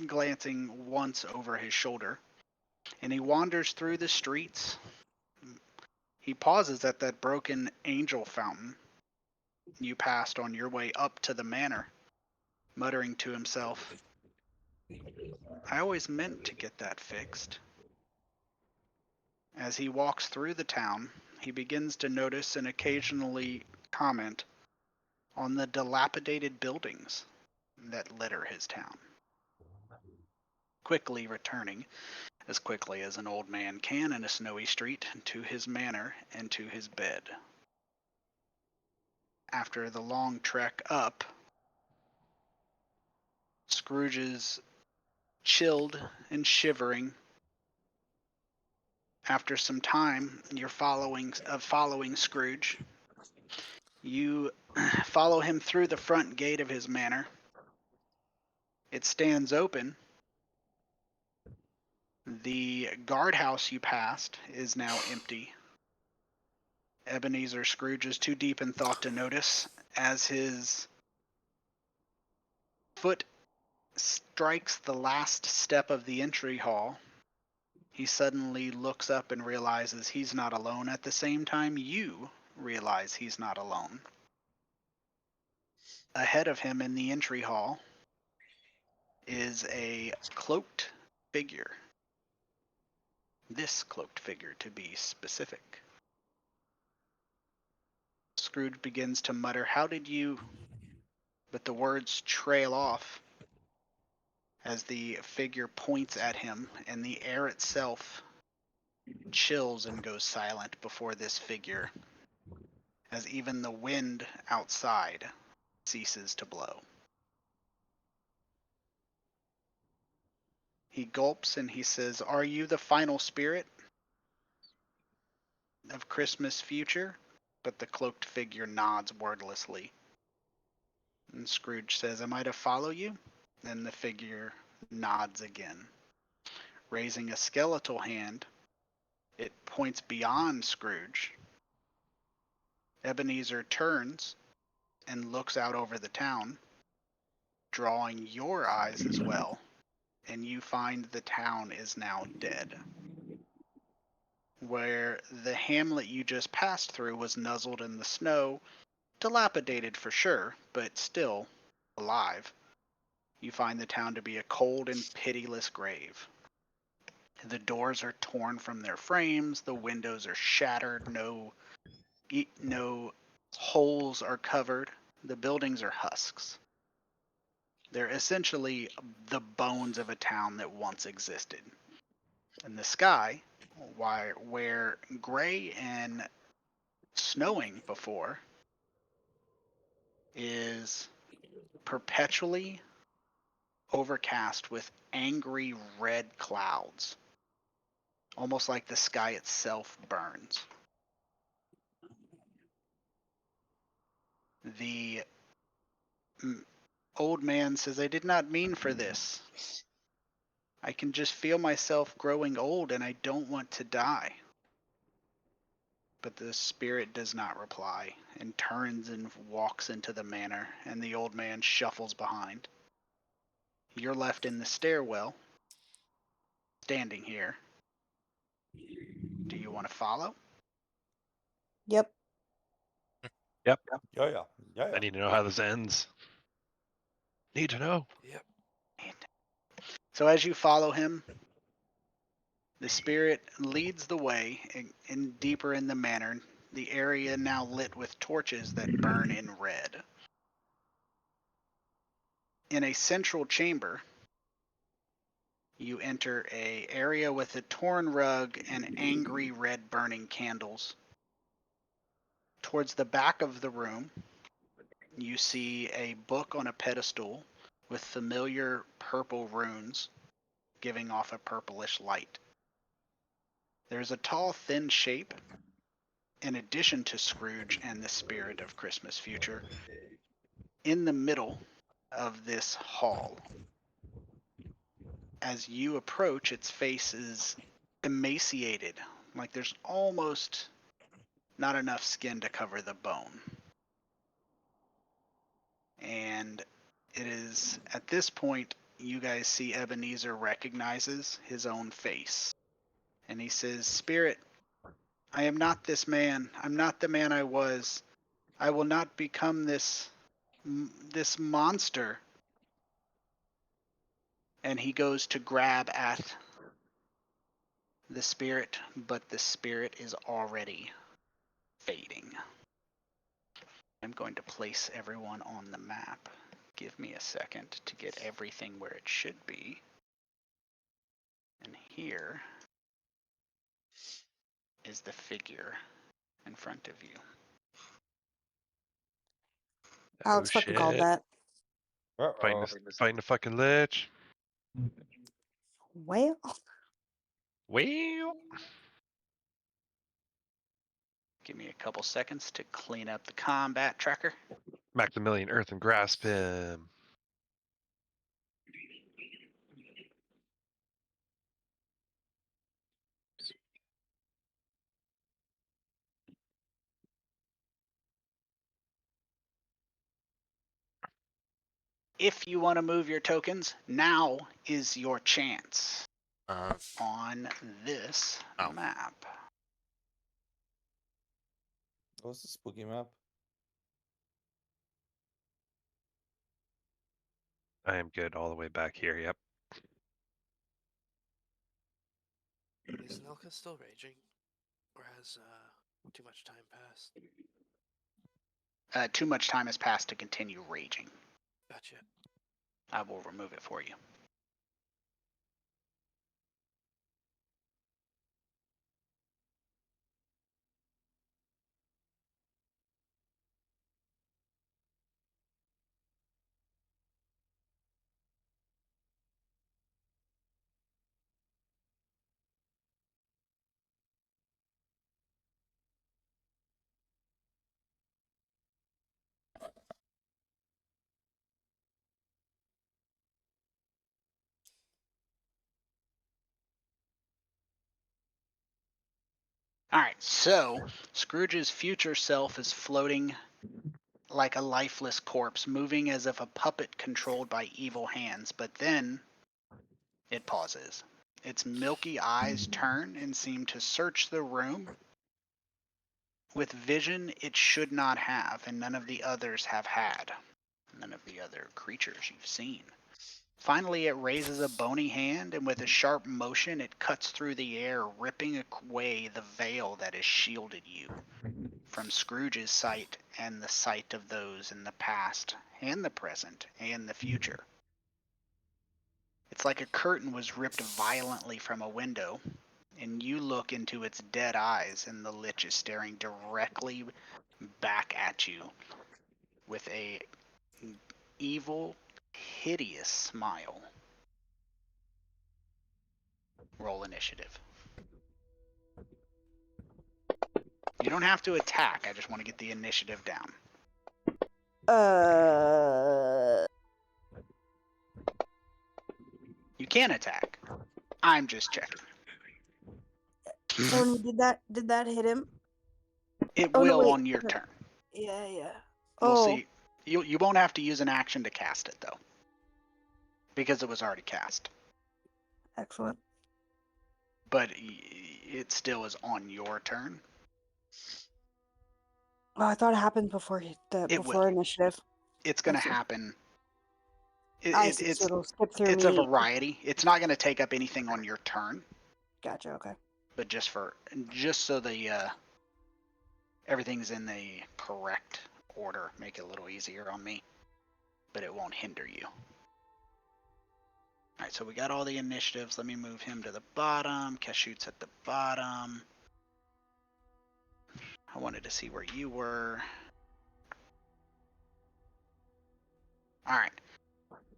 glancing once over his shoulder, and he wanders through the streets. He pauses at that broken angel fountain you passed on your way up to the manor, muttering to himself, "I always meant to get that fixed." As he walks through the town, he begins to notice and occasionally comment on the dilapidated buildings that litter his town, quickly returning, as quickly as an old man can in a snowy street, to his manor and to his bed. After the long trek up, Scrooge is chilled and shivering. After some time, you're following Scrooge. You follow him through the front gate of his manor. It stands open. The guardhouse you passed is now empty. Ebenezer Scrooge is too deep in thought to notice as his foot strikes the last step of the entry hall. He suddenly looks up and realizes he's not alone. At the same time, you realize he's not alone. Ahead of him in the entry hall is a cloaked figure. This cloaked figure, to be specific. Scrooge begins to mutter, "How did you..." But the words trail off as the figure points at him, and the air itself chills and goes silent before this figure, as even the wind outside ceases to blow. He gulps and he says, "Are you the final spirit of Christmas future?" But the cloaked figure nods wordlessly. And Scrooge says, "Am I to follow you?" Then the figure nods again. Raising a skeletal hand, it points beyond Scrooge. Ebenezer turns and looks out over the town, drawing your eyes as well, and you find the town is now dead. Where the hamlet you just passed through was nuzzled in the snow, dilapidated for sure, but still alive, you find the town to be a cold and pitiless grave. The doors are torn from their frames, the windows are shattered, no holes are covered, the buildings are husks. They're essentially the bones of a town that once existed. And the sky, where gray and snowing before, is perpetually overcast with angry red clouds, almost like the sky itself burns. The old man says, "I did not mean for this. I can just feel myself growing old and I don't want to die." But the spirit does not reply and turns and walks into the manor, and the old man shuffles behind. You're left in the stairwell, standing here. Do you want to follow? Yep. Yeah, yeah. I need to know how this ends. Need to know. Yep. So as you follow him, the spirit leads the way in deeper in the manor, the area now lit with torches that burn in red. In a central chamber, you enter a area with a torn rug and angry red burning candles. Towards the back of the room, you see a book on a pedestal with familiar purple runes giving off a purplish light. There's a tall, thin shape, in addition to Scrooge and the spirit of Christmas future, in the middle of this hall. As you approach, its face is emaciated, like there's almost not enough skin to cover the bone. And it is at this point you guys see Ebenezer recognizes his own face. And he says, "Spirit, I am not this man. I'm not the man I was. I will not become this monster." And he goes to grab at the spirit, but the spirit is already fading. I'm going to place everyone on the map. Give me a second to get everything where it should be. And here is the figure in front of you. Alex fucking called that. Fighting, Uh-oh. fighting a fucking lich. Well, Well, Give me a couple seconds to clean up the combat tracker. Maximilian Earth and grasp him. If you want to move your tokens, now is your chance Uh, on this Oh. map. What's the spooky map? I am good all the way back here. Yep. Is Nelka still raging? Or has too much time passed? Too much time has passed to continue raging. Gotcha. I will remove it for you. All right, so Scrooge's future self is floating like a lifeless corpse, moving as if a puppet controlled by evil hands, but then it pauses. Its milky eyes turn and seem to search the room with vision it should not have, and none of the others have had. None of the other creatures you've seen. Finally, it raises a bony hand, and with a sharp motion, it cuts through the air, ripping away the veil that has shielded you from Scrooge's sight and the sight of those in the past, and the present, and the future. It's like a curtain was ripped violently from a window, and you look into its dead eyes, and the lich is staring directly back at you with a evil, hideous smile. Roll initiative. You don't have to attack. I just want to get the initiative down. You can attack. I'm just checking. Tony, did that hit him? It Oh, no, will wait. on your turn. Yeah, yeah. We'll Oh, see. You won't have to use an action to cast it though, because it was already cast. excellent. But it still is on your turn. Oh, I thought it happened before It before will. initiative. It's going to see. happen. I see. So it'll skip through It's me. a variety. It's not going to take up anything on your turn, Gotcha. Okay. but just so the everything's in the correct order, make it a little easier on me, but it won't hinder you. All right, so we got all the initiatives. Let me move him to the bottom. Kashut's at the bottom. I wanted to see where you were. All right.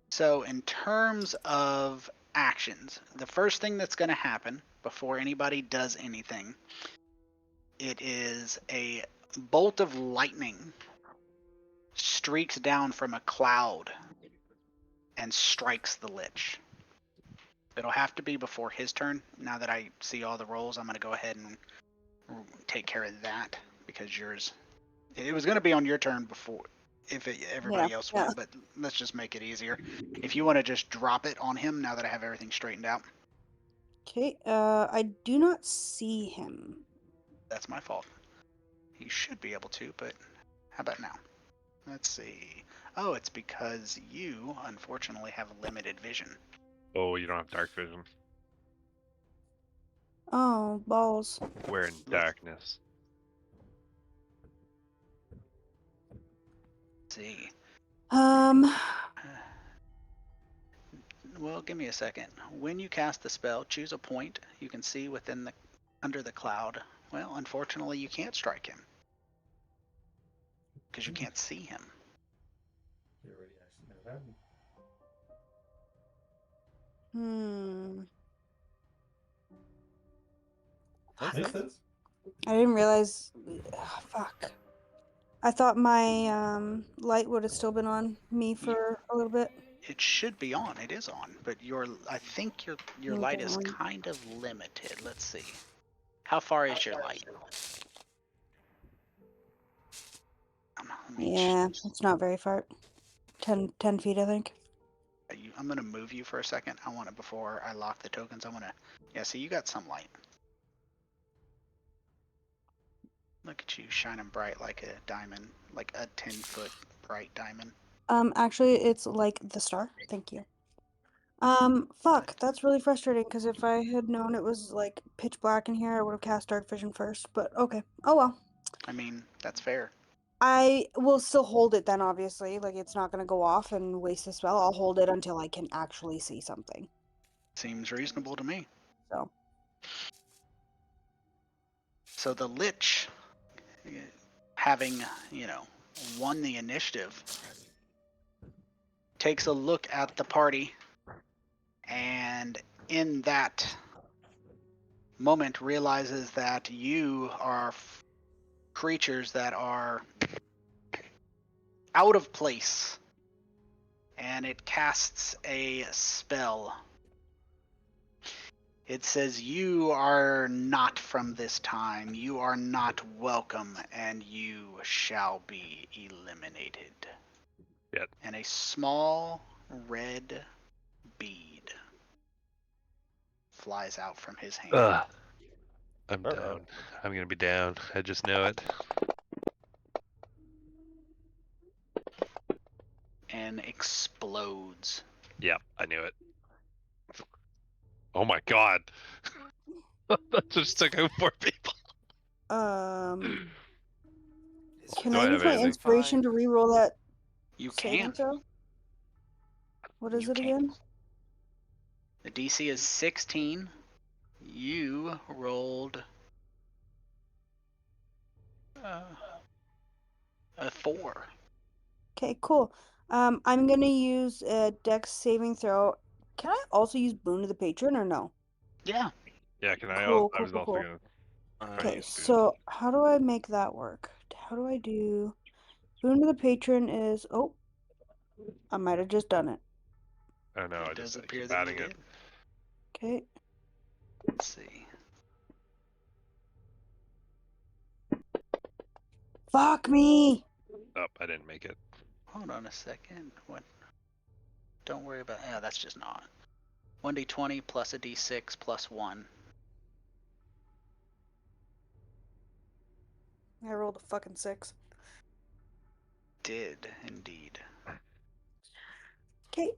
So in terms of actions, the first thing that's going to happen before anybody does anything, it is a bolt of lightning streaks down from a cloud and strikes the lich. It'll have to be before his turn. Now that I see all the rolls, I'm going to go ahead and take care of that because yours. It was going to be on your turn before if everybody else went, but let's just make it easier. If you want to just drop it on him now that I have everything straightened out. Okay. I do not see him. That's my fault. He should be able to, but how about now? Let's see. Oh, it's because you, unfortunately, have limited vision. Oh, you don't have dark vision. Oh, balls. We're in darkness. see. Um, Well, give me a second. When you cast the spell, choose a point you can see within the under the cloud. Well, unfortunately, you can't strike him because you can't see him. You already actually know that. Makes sense. I didn't realize. Fuck. I thought my light would have still been on me for a little bit. It should be on. It is on, but I think your light Okay, is well, kind of limited. Let's see. How far is your light? Let me yeah, it's not very far. 10 feet, I think. I'm gonna move you for a second. I want to before I lock the tokens. I want to. Yeah, see, you got some light. Look at you shining bright like a diamond, like a 10-foot bright diamond. Actually, it's like the star. Thank you. Fuck, that's really frustrating because if I had known it was like pitch black in here, I would have cast dark vision first. But okay. Oh well. I mean, that's fair. I will still hold it then, obviously. Like, it's not gonna go off and waste the spell. I'll hold it until I can actually see something. Seems reasonable to me. So, So the Lich, having, won the initiative, takes a look at the party, and in that moment realizes that you are creatures that are out of place, and it casts a spell. It says, "You are not from this time. You are not welcome, and you shall be eliminated." Yep. And a small red bead flies out from his hand. Ugh. I'm Uh-oh. down. I'm gonna be down. I just know it. And explodes. Yep, I knew it. Oh my god. That just took out 4 people. can Do I I use have my anything? inspiration to reroll that You saving can. throw? What is You it can. again? The DC is 16. You rolled a 4. Okay, cool. I'm gonna use a Dex saving throw. Can I also use Boon to the Patron or no? Yeah. Yeah, can I? Cool, I cool, was cool, also cool. gonna. Okay, Use Boon. so how do I make that work? How do I do Boon to the Patron is I might have just done it. Oh no, I It does just appear keep that you adding it. did. Okay. Let's see. Fuck me! Oh, I didn't make it. Hold on a second. What? Don't worry about. Yeah, that's just not. 1d20 plus a d6 plus 1. I rolled a fucking 6. Did indeed. Okay.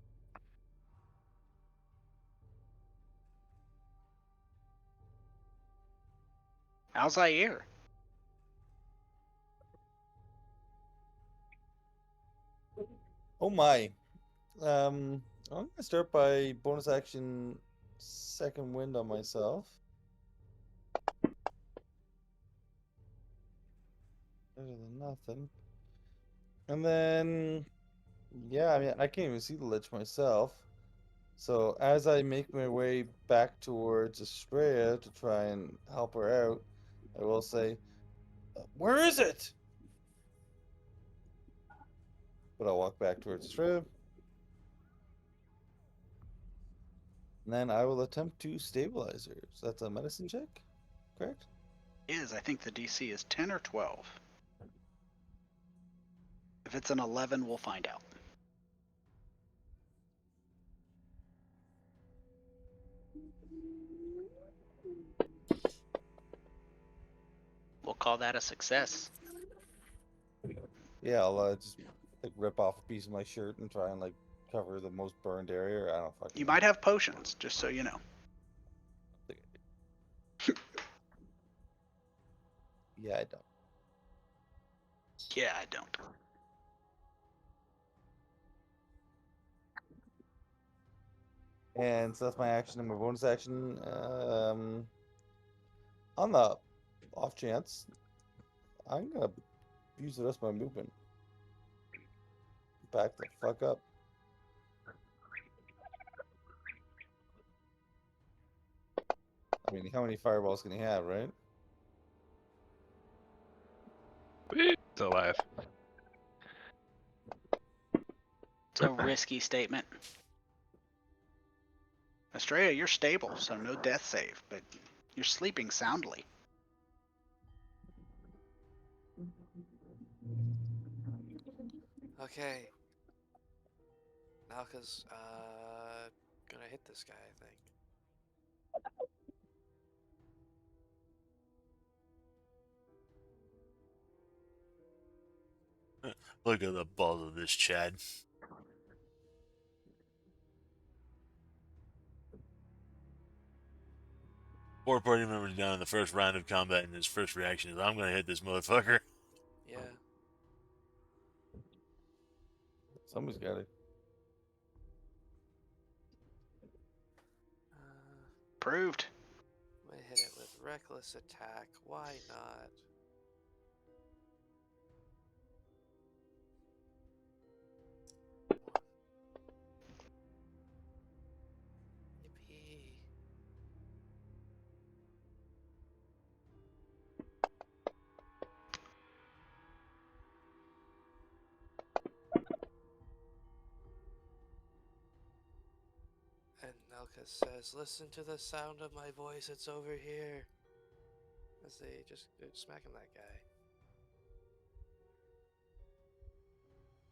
Alzair. Oh my. I'm gonna start by bonus action second wind on myself. Better than nothing. And then, yeah, I mean, I can't even see the Lich myself. So as I make my way back towards Estrella to try and help her out, I will say, "Where is it?" But I'll walk back towards Estrella. And then I will attempt to stabilize her. So that's a medicine check, correct? I think the DC is 10 or 12. If it's an 11, we'll find out. We'll call that a success. Yeah, I'll just like rip off a piece of my shirt and try and like cover the most burned area. Or I don't fucking You know. might have potions, just so you know. Yeah, I don't. Yeah, I don't. And so that's my action and my bonus action. On the off chance, I'm gonna use the rest of my movement. Back the fuck up. I mean, how many fireballs can he have, right? Still alive. It's a risky statement. Estrella, you're stable, so no death save, but you're sleeping soundly. Okay. Nalka's gonna hit this guy, I think. Look at the balls of this Chad. Four party members down in the first round of combat, and his first reaction is, "I'm gonna hit this motherfucker." Yeah. Somebody's got it. Proved. I'm gonna hit it with reckless attack. Why not? Yippee. And Nelka says, "Listen to the sound of my voice, it's over here." As they just go smacking that guy.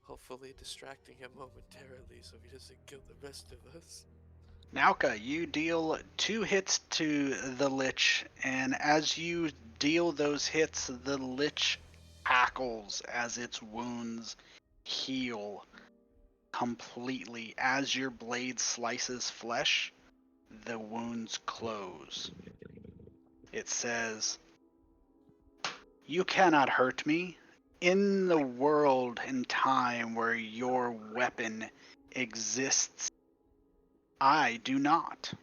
Hopefully distracting him momentarily so he doesn't kill the rest of us. Nauka, you deal 2 hits to the Lich, and as you deal those hits, the Lich cackles as its wounds heal completely. As your blade slices flesh, the wounds close. It says, "You cannot hurt me. In the world and time where your weapon exists, I do not.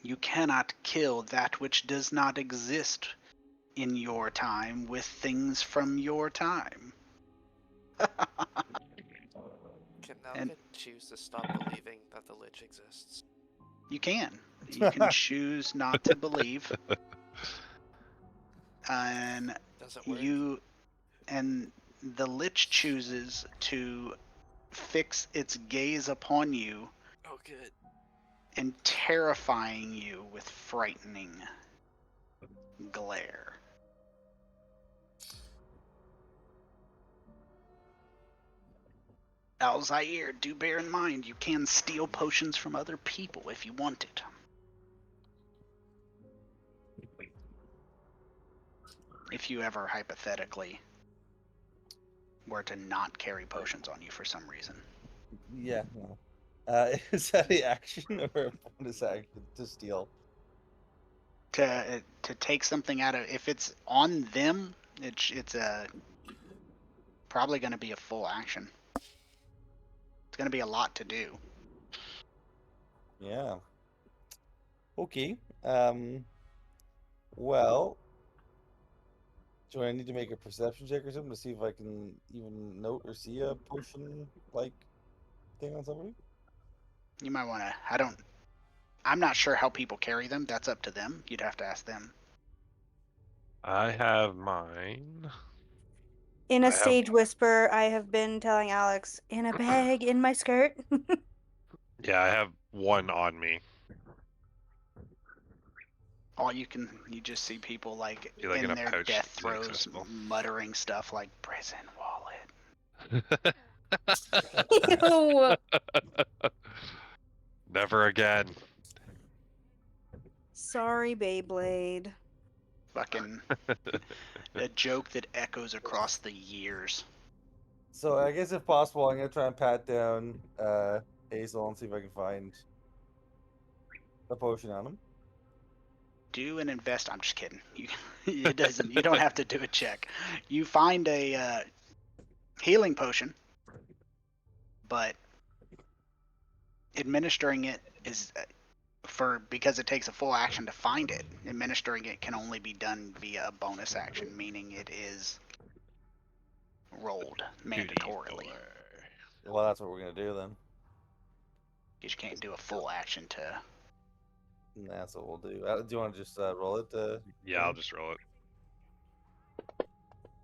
You cannot kill that which does not exist in your time with things from your time." Can And- Nalka choose to stop believing that the Lich exists? You can. You can choose not to believe. And Does it work? and the Lich chooses to fix its gaze upon you Oh, good. and terrifying you with frightening glare. Alzair, do bear in mind you can steal potions from other people if you wanted. If you ever hypothetically were to not carry potions on you for some reason. Yeah. No. Is that the action or a bonus action to steal? To take something out of, if it's on them, it's a probably going to be a full action. It's going to be a lot to do. Yeah. Okay. Well, do I need to make a perception check or something to see if I can even note or see a potion like thing on somebody? You might want to. I'm not sure how people carry them. That's up to them. You'd have to ask them. I have mine. In I a have- stage whisper, I have been telling Alex, in a bag, in my skirt. Yeah, I have one on me. You just see people like Be like in in a their pouch death that's throes, inaccessible. muttering stuff like prison wallet. Ew. Never again. Sorry, Beyblade. Fucking a joke that echoes across the years. So I guess if possible, I'm gonna try and pat down Hazel and see if I can find a potion on him. Do an invest. I'm just kidding. It doesn't. You don't have to do a check. You find a healing potion, but administering it is because it takes a full action to find it. Administering it can only be done via a bonus action, meaning it is rolled 2d4. mandatorily. Well, that's what we're gonna do then. You just can't do a full action to. And that's what we'll do. Do you want to just roll it? Yeah, I'll just roll it.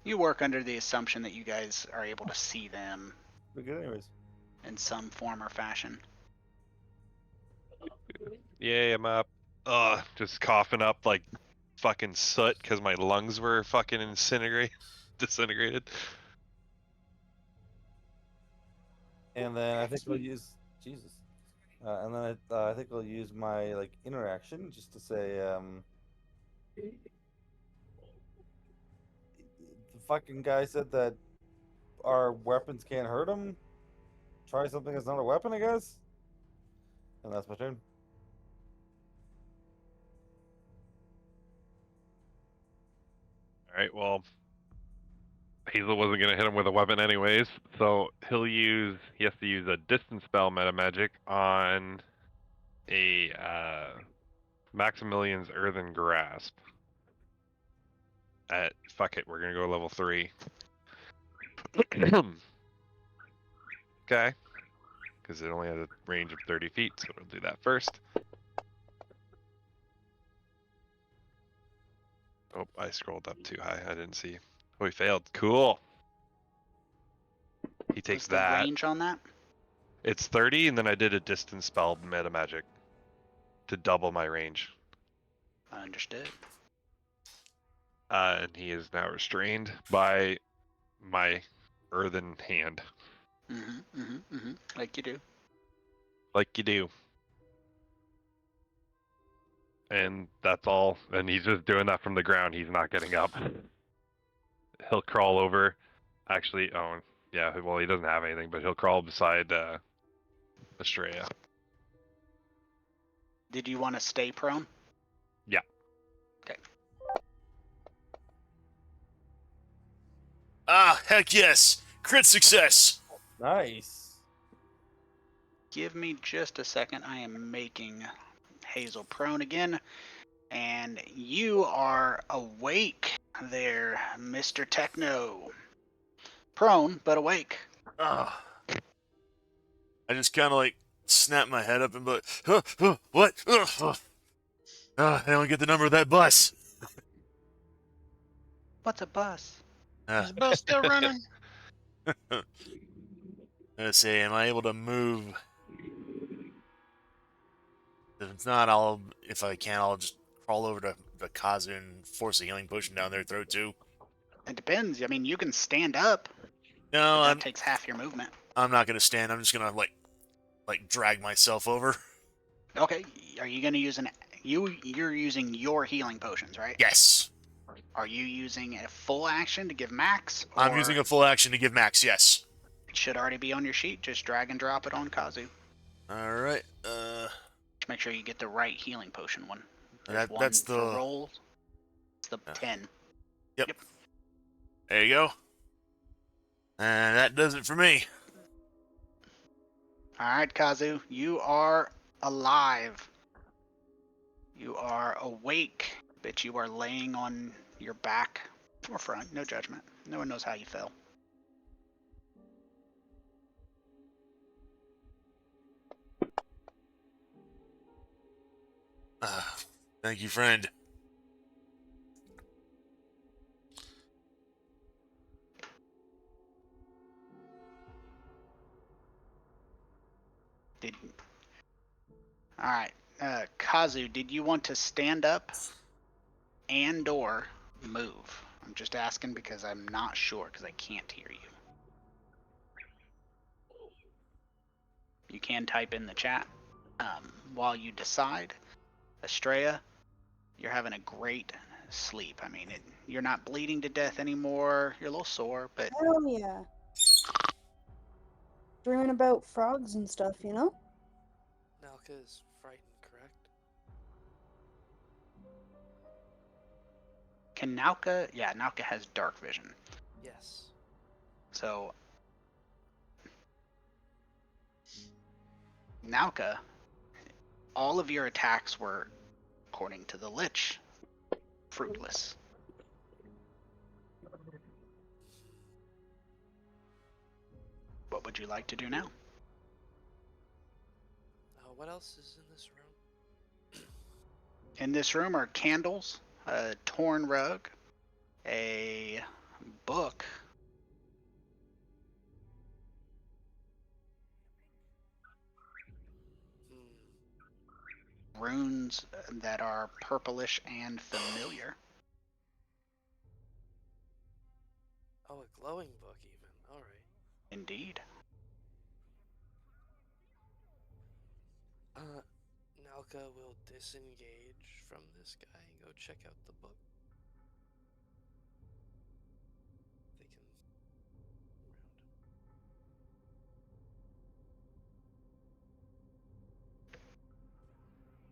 You work under the assumption that you guys are able to see them We're good anyways. in some form or fashion. Yay, I'm up. Just coughing up like fucking soot because my lungs were fucking disintegrated. And then I think we'll use Jesus. And then I think we'll use my like interaction just to say, the fucking guy said that our weapons can't hurt him. Try something that's not a weapon, I guess. And that's my turn. All right, well, Hazel wasn't gonna hit him with a weapon anyways, so he has to use a distance spell meta magic on a Maximilian's Earthen Grasp. Fuck it, we're gonna go level 3. Okay, because it only has a range of 30 feet, so we'll do that first. Oh, I scrolled up too high. I didn't see. Oh, he failed. Cool. He takes What's the that. range on that? It's 30, and then I did a distance spell meta magic to double my range. Understood. And he is now restrained by my earthen hand, Like you do. like you do. And that's all. And he's just doing that from the ground. He's not getting up. He'll crawl over. Actually, oh, yeah. Well, he doesn't have anything, but he'll crawl beside Estrella. Did you want to stay prone? Yeah. Okay. Ah, heck yes! Crit success! Nice. Give me just a second. I am making Hazel prone again. And you are awake there, Mr. Techno. Prone, but awake. Ah. I just kind of like snap my head up and be like, what? I don't get the number of that bus. What's a bus? Is the bus still running? Let's see, am I able to move? If it's not, if I can, I'll just crawl over to Kazu and force a healing potion down their throat too. It depends. I mean, you can stand up. No, But that takes half your movement. I'm not gonna stand. I'm just gonna like drag myself over. Okay. Are you gonna use you're using your healing potions, right? Yes. Are you using a full action to give max? I'm using a full action to give max. Yes. It should already be on your sheet. Just drag and drop it on Kazu. All right. Make sure you get the right healing potion one. That's the roll. It's the 10. Yep. There you go. And that does it for me. All right, Kazu, you are alive. You are awake, but you are laying on your back or front. No judgment. No one knows how you fell. Thank you, friend. All right, Kazu, did you want to stand up and/or move? I'm just asking because I'm not sure because I can't hear you. You can type in the chat while you decide. Estrella, you're having a great sleep. I mean, you're not bleeding to death anymore. You're a little sore, but Hell yeah. Dreaming about frogs and stuff, you know? Nalka is frightened, correct? can Nauka? Yeah, Nauka has dark vision. Yes. So Nauka, all of your attacks were, according to the Lich, fruitless. What would you like to do now? What else is in this room? In this room are candles, a torn rug, a book, Hmm. runes that are purplish and familiar. Oh, a glowing book even. Alright. Indeed. Nalka will disengage from this guy and go check out the book. They can round.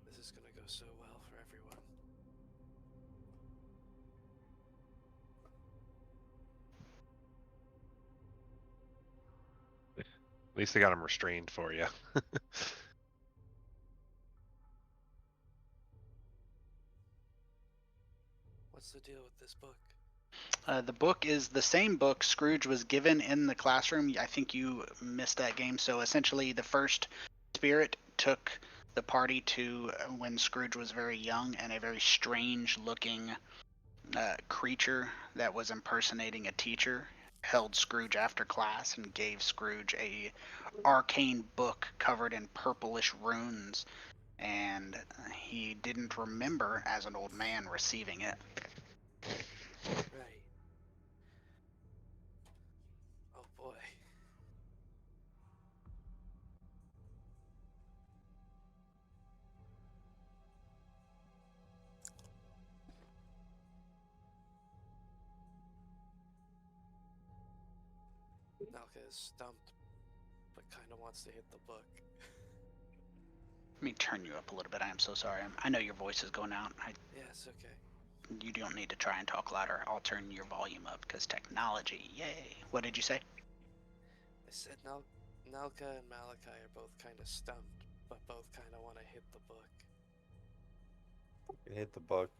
This is gonna go so well for everyone. At least they got him restrained for you. What's the deal with this book? The book is the same book Scrooge was given in the classroom. I think you missed that game. So essentially, the first spirit took the party to when Scrooge was very young, and a very strange looking creature that was impersonating a teacher held Scrooge after class and gave Scrooge a arcane book covered in purplish runes, and he didn't remember as an old man receiving it. Right. Oh boy. Nalka is stumped, but kind of wants to hit the book. Let me turn you up a little bit. I am so sorry. I know your voice is going out. Yeah, it's okay. You don't need to try and talk louder. I'll turn your volume up because technology. Yay. What did you say? I said Nalka and Malachi are both kind of stumped, but both kind of want to hit the book. Hit the book.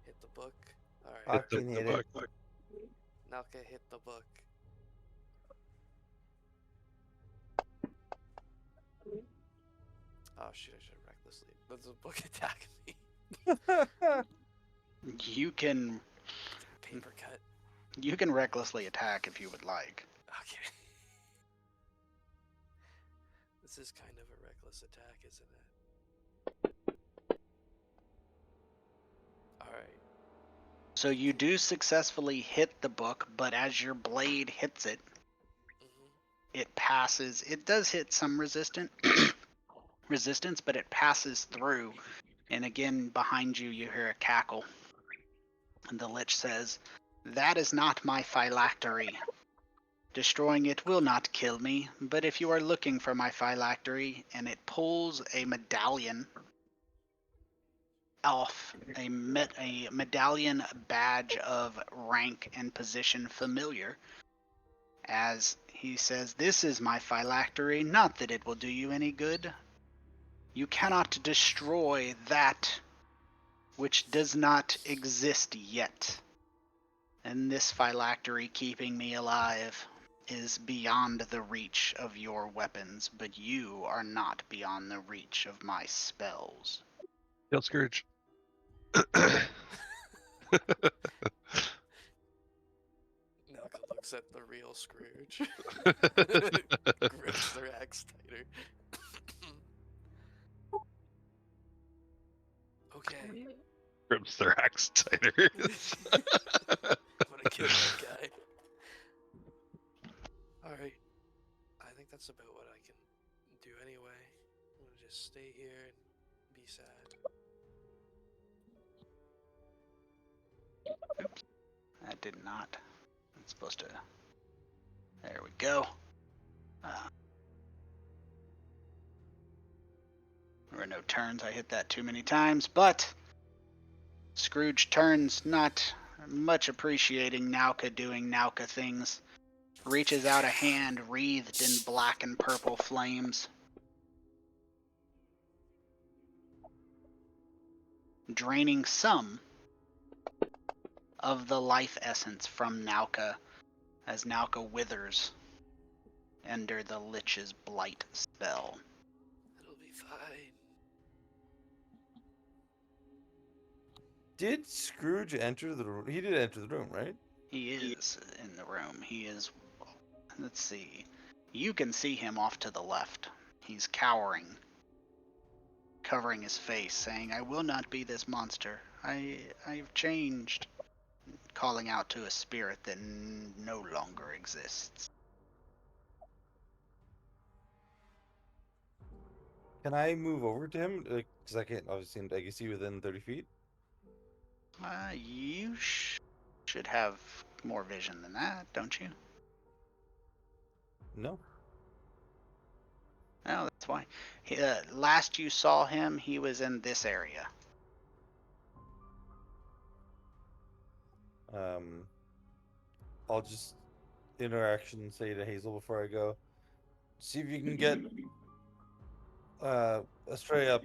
Hit the book? Alright. Fucking hit it. Nalka hit the book. Oh shit, I should have recklessly. Does the book attack me? You can Paper cut. recklessly attack if you would like. Okay. This is kind of a reckless attack, isn't it? Alright. So you do successfully hit the book, but as your blade hits it, it passes. It does hit some resistance, but it passes through. And again, behind you, you hear a cackle. And the Lich says, "That is not my phylactery. Destroying it will not kill me, but if you are looking for my phylactery," and it pulls a medallion off, a medallion badge of rank and position familiar, as he says, "This is my phylactery, not that it will do you any good. You cannot destroy that which does not exist yet. And this phylactery keeping me alive is beyond the reach of your weapons, but you are not beyond the reach of my spells." Kill Scourge. Nalka looks at the real Scrooge. Grips their axe tighter. Okay. Grips their axe tighter. I'm gonna kill that guy. Alright. I think that's about what I can do anyway. I'm gonna just stay here and be sad. Oops. That did not. It's supposed to. There we go. There were no turns. I hit that too many times, but Scrooge turns, not much appreciating Nauka doing Nauka things. Reaches out a hand wreathed in black and purple flames. draining some of the life essence from Nauka as Nauka withers under the Lich's Blight spell. It'll be fine. Did Scrooge enter the room? He did enter the room, right? He is in the room. He is. Let's see. You can see him off to the left. He's cowering, covering his face, saying, "I will not be this monster. I've changed," calling out to a spirit that no longer exists. Can I move over to him? Because I can't obviously. I can see within 30 feet. You should have more vision than that, don't you? No. Oh, that's why. Last you saw him, he was in this area. I'll just interaction say to Hazel before I go. See if you can get Astray up.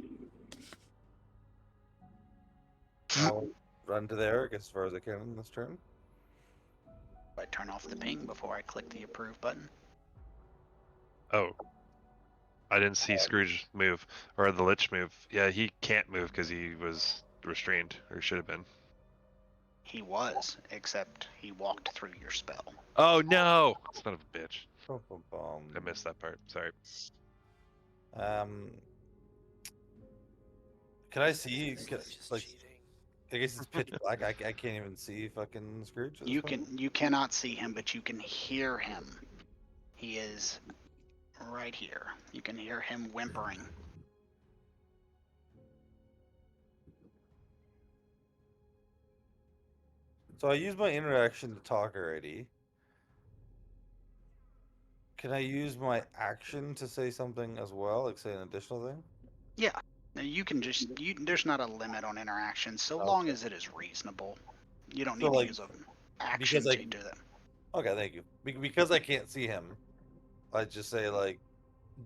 I'll run to there, I guess, as far as I can in this turn. I turn off the ping before I click the approve button. Oh. I didn't see Scrooge move, or the Lich move. Yeah, he can't move because he was restrained, or should have been. He was, except he walked through your spell. Oh no! Son of a bitch. Bum, bum, bum. I missed that part. Sorry. Can I see? This Can, is just like, cheating. I guess it's pitch black. I can't even see fucking Scrooge. At this point. You cannot see him, but you can hear him. He is right here. You can hear him whimpering. So I use my interaction to talk already. Can I use my action to say something as well, like say an additional thing? Yeah. Now you can just there's not a limit on interaction so Okay. long as it is reasonable. You don't So, need like, to use an action because I to do that. Okay, thank you. Because I can't see him, I just say like,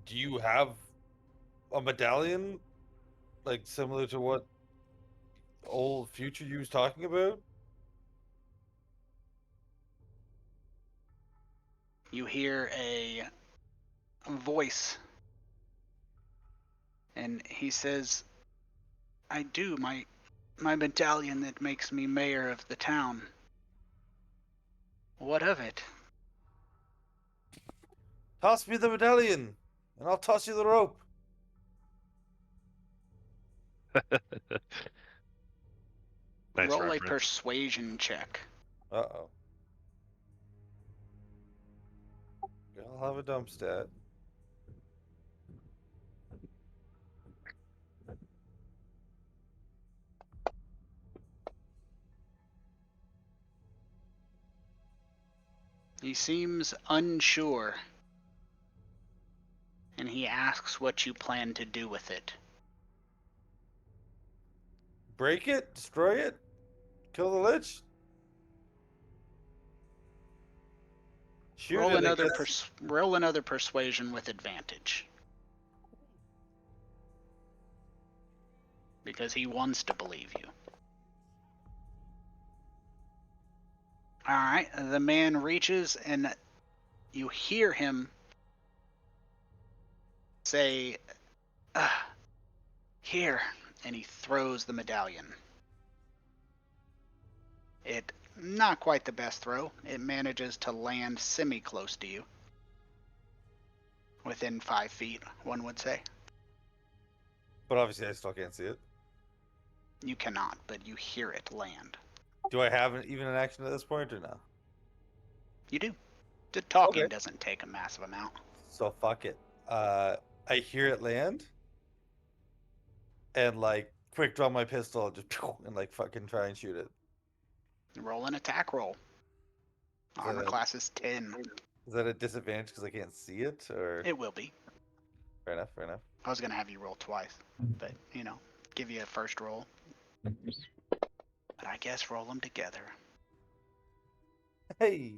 "Do you have a medallion, like similar to what old future you was talking about?" You hear a voice, and he says, "I do. My medallion that makes me mayor of the town. What of it?" Toss me the medallion, and I'll toss you the rope. Nice Roll a reference. persuasion check. Uh-oh. I'll have a dump stat. He seems unsure, and he asks what you plan to do with it. Break it, destroy it, kill the lich. Shoot Roll it, I another guess. roll another persuasion with advantage. Because he wants to believe you. Alright, the man reaches and you hear him say, "Here," and he throws the medallion. It, not quite the best throw. It manages to land semi-close to you. Within 5 feet, one would say. But obviously, I still can't see it. You cannot, but you hear it land. Do I have even an action at this point or no? You do. The talking Okay. doesn't take a massive amount. So fuck it. I hear it land, and like quick draw my pistol, just and like fucking try and shoot it. Roll an attack roll. Armor that a- class is 10. Is that a disadvantage because I can't see it, or It will be. fair enough, fair enough. I was gonna have you roll twice, but give you a first roll. But I guess roll them together. Hey,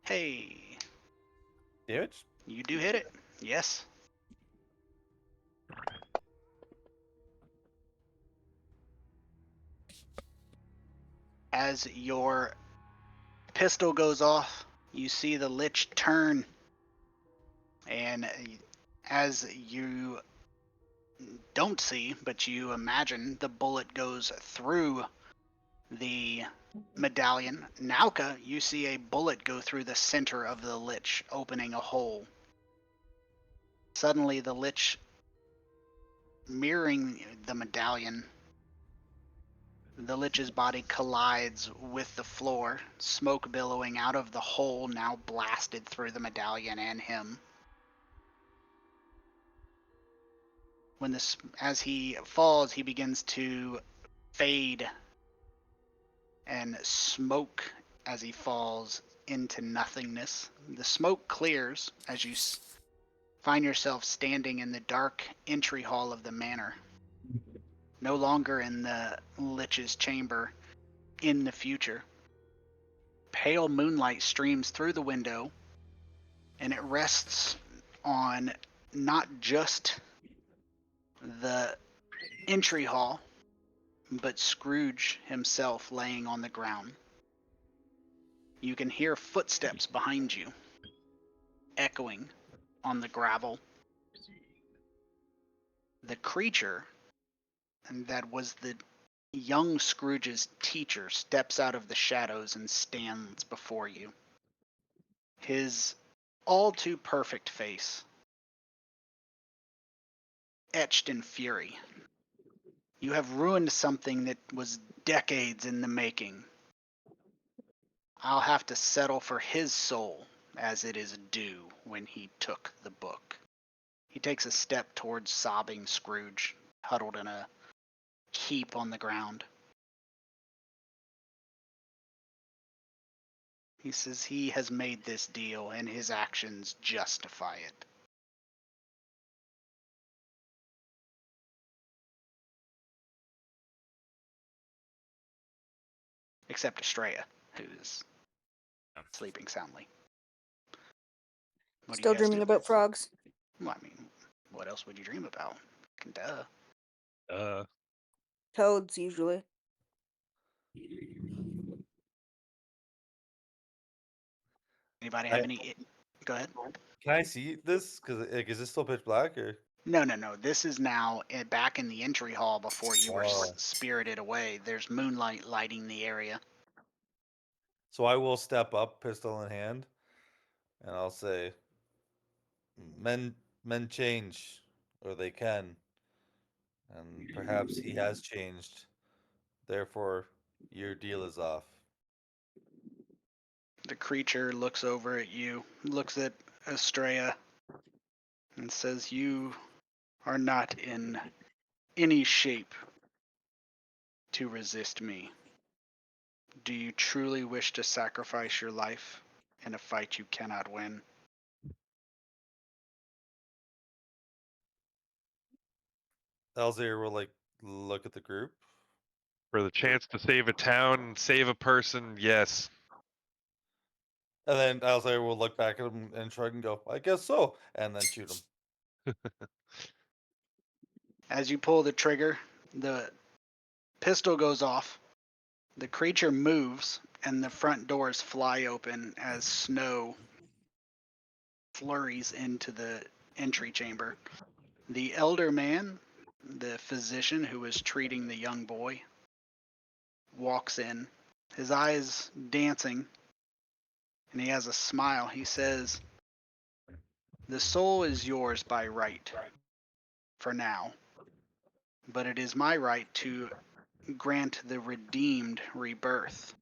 Hey, damage. you do hit it. Yes. As your pistol goes off, you see the Lich turn, and as you don't see, but you imagine, the bullet goes through the medallion. Nauka, you see a bullet go through the center of the Lich, opening a hole. Suddenly, the Lich, mirroring the medallion, the Lich's body collides with the floor, smoke billowing out of the hole now blasted through the medallion and him. As he falls, he begins to fade and smoke as he falls into nothingness. The smoke clears as you find yourself standing in the dark entry hall of the manor. No longer in the Lich's chamber in the future. Pale moonlight streams through the window, and it rests on not just the entry hall, but Scrooge himself laying on the ground. You can hear footsteps behind you, echoing on the gravel. The creature that was the young Scrooge's teacher steps out of the shadows and stands before you. His all too perfect face, etched in fury. You have ruined something that was decades in the making. I'll have to settle for his soul as it is due when he took the book. He takes a step towards sobbing Scrooge, huddled in a heap on the ground. He says he has made this deal and his actions justify it. Except Estrella, who's sleeping soundly. What do Still you guys dreaming do? about frogs. Well, I mean, what else would you dream about? Duh. Toads, usually. Anybody have Go ahead. Can I see this? Because is this still pitch black or? No. This is now back in the entry hall before you were Oh. spirited away. There's moonlight lighting the area. So I will step up, pistol in hand, and I'll say, "Men change, or they can, and perhaps he has changed. Therefore, your deal is off." The creature looks over at you, looks at Estrella, and says, "You are not in any shape to resist me. Do you truly wish to sacrifice your life in a fight you cannot win?" Elzir will look at the group. For the chance to save a town and save a person, yes. And then Elzir will look back at him and shrug and go, "I guess so," and then shoot him. As you pull the trigger, the pistol goes off. The creature moves, and the front doors fly open as snow flurries into the entry chamber. The elder man, the physician who was treating the young boy, walks in, his eyes dancing, and he has a smile. He says, "The soul is yours by right, for now, but it is my right to grant the redeemed rebirth."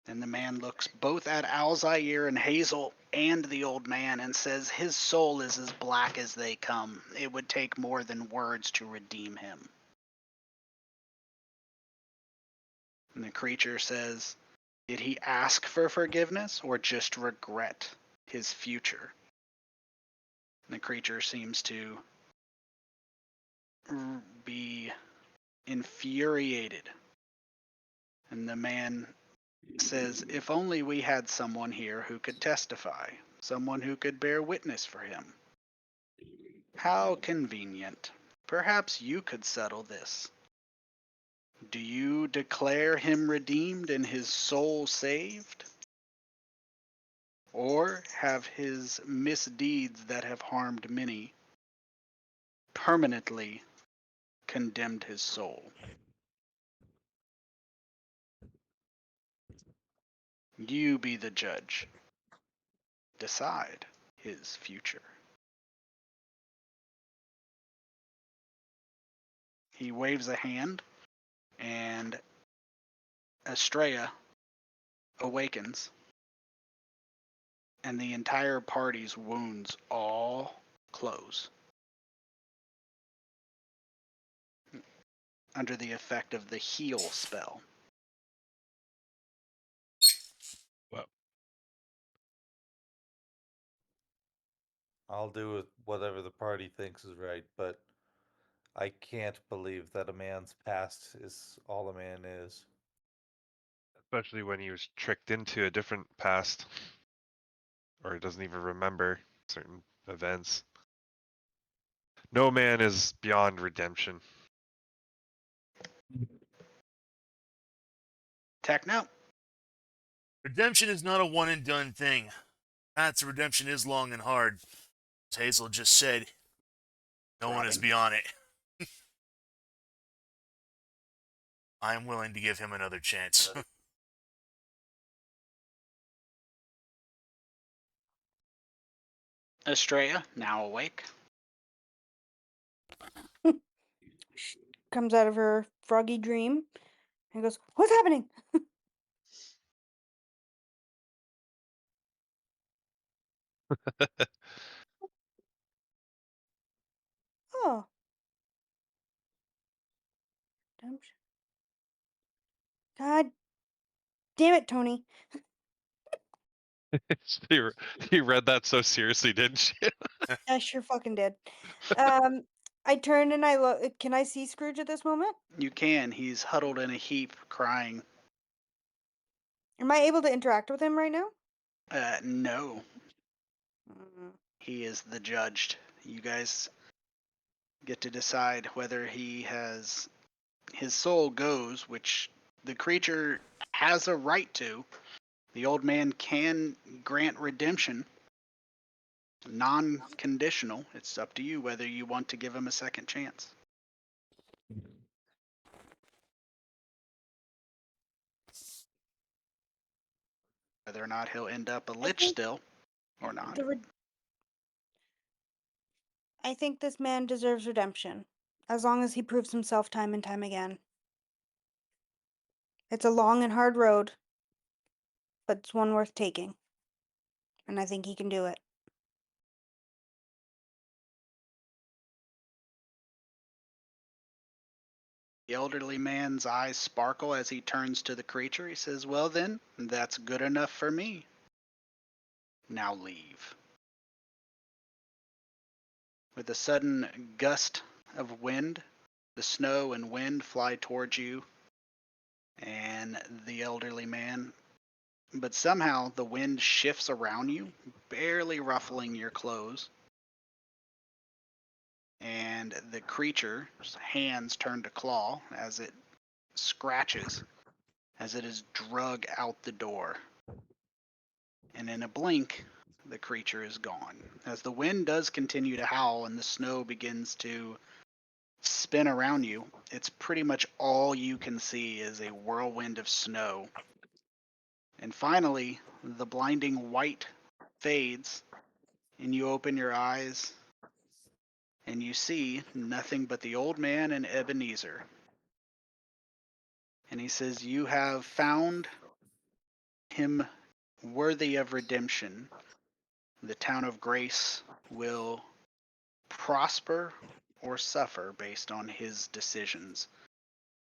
And the man looks both at Alzair and Hazel and the old man and says his soul is as black as they come. It would take more than words to redeem him. And the creature says, did he ask for forgiveness or just regret his future? And the creature seems to be infuriated. And the man says, if only we had someone here who could testify, someone who could bear witness for him. How convenient. Perhaps you could settle this. Do you declare him redeemed and his soul saved? Or have his misdeeds that have harmed many permanently condemned his soul? You be the judge. Decide his future. He waves a hand, and Estrella awakens, and the entire party's wounds all close under the effect of the heal spell. I'll do with whatever the party thinks is right, but I can't believe that a man's past is all a man is. Especially when he was tricked into a different past, or he doesn't even remember certain events. No man is beyond redemption. Techno. Redemption is not a one and done thing. That's redemption is long and hard. As Hazel just said, no one is Robin. beyond it. I am willing to give him another chance. Estrella, now awake. Comes out of her froggy dream and goes, "What's happening?" Oh. Redemption. God damn it, Tony. You read that so seriously, didn't you? I sure fucking did. I turn and I look. Can I see Scrooge at this moment? You can. He's huddled in a heap, crying. Am I able to interact with him right now? No. Mm. He is the judged. You guys get to decide whether he has his soul goes, which the creature has a right to. The old man can grant redemption, non-conditional. It's up to you whether you want to give him a second chance. Whether or not he'll end up a lich think still or not. I think this man deserves redemption, as long as he proves himself time and time again. It's a long and hard road, but it's one worth taking. And I think he can do it. The elderly man's eyes sparkle as he turns to the creature. He says, "Well then, that's good enough for me. Now leave." With a sudden gust of wind, the snow and wind fly towards you and the elderly man. But somehow the wind shifts around you, barely ruffling your clothes. And the creature's hands turn to claw as it scratches, as it is drug out the door. And in a blink, the creature is gone. As the wind does continue to howl and the snow begins to spin around you, it's pretty much all you can see is a whirlwind of snow. And finally, the blinding white fades, and you open your eyes, and you see nothing but the old man and Ebenezer. And he says, "You have found him worthy of redemption. The town of Grace will prosper or suffer based on his decisions.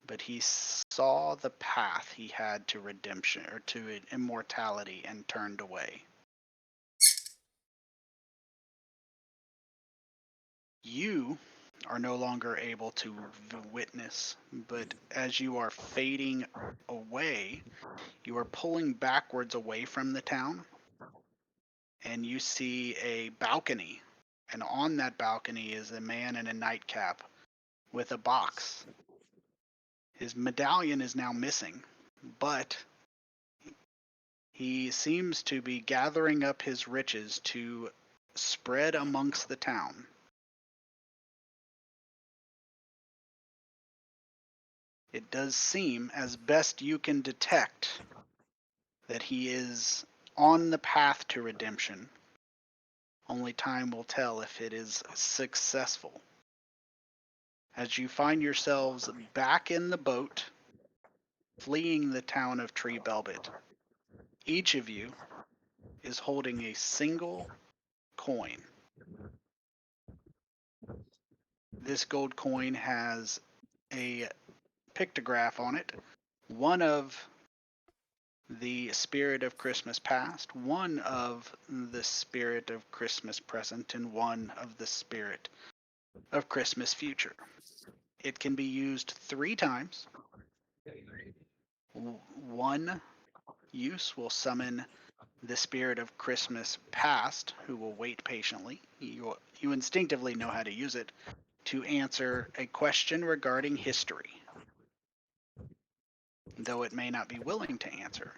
But he saw the path he had to redemption or to immortality and turned away." You are no longer able to witness, but as you are fading away, you are pulling backwards away from the town, and you see a balcony, and on that balcony is a man in a nightcap with a box. His medallion is now missing, but he seems to be gathering up his riches to spread amongst the town. It does seem, as best you can detect, that he is on the path to redemption. Only time will tell if it is successful. As you find yourselves back in the boat, fleeing the town of Tree Velvet, each of you is holding a single coin. This gold coin has a pictograph on it, one of the spirit of Christmas past, one of the spirit of Christmas present, and one of the spirit of Christmas future. It can be used 3 times. One use will summon the spirit of Christmas past, who will wait patiently. You instinctively know how to use it to answer a question regarding history, though it may not be willing to answer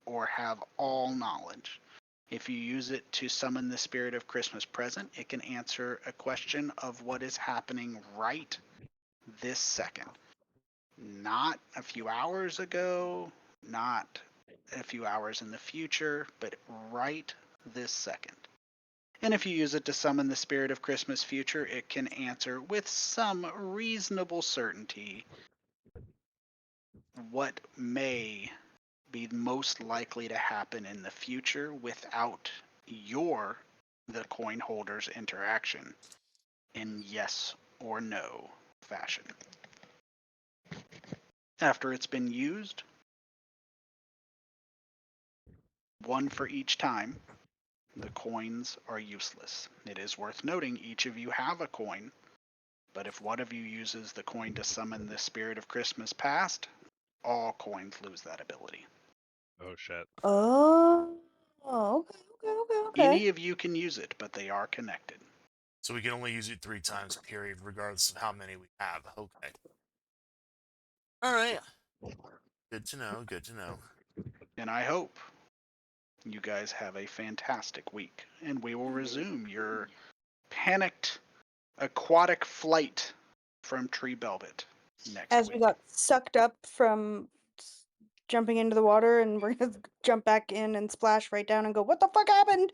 or have all knowledge. If you use it to summon the spirit of Christmas present, it can answer a question of what is happening right this second. Not a few hours ago, not a few hours in the future, but right this second. And if you use it to summon the spirit of Christmas future, it can answer with some reasonable certainty what may be most likely to happen in the future without the coin holder's interaction in yes or no fashion. After it's been used, one for each time, the coins are useless. It is worth noting each of you have a coin, but if one of you uses the coin to summon the spirit of Christmas past, all coins lose that ability. Oh shit. Oh, okay. Any of you can use it, but they are connected. So we can only use it 3 times, period, regardless of how many we have. Okay. Alright. Good to know, good to know. And I hope you guys have a fantastic week, and we will resume your panicked aquatic flight from Tree Velvet next As week. we got sucked up from jumping into the water, and we're gonna jump back in and splash right down and go, "What the fuck happened?"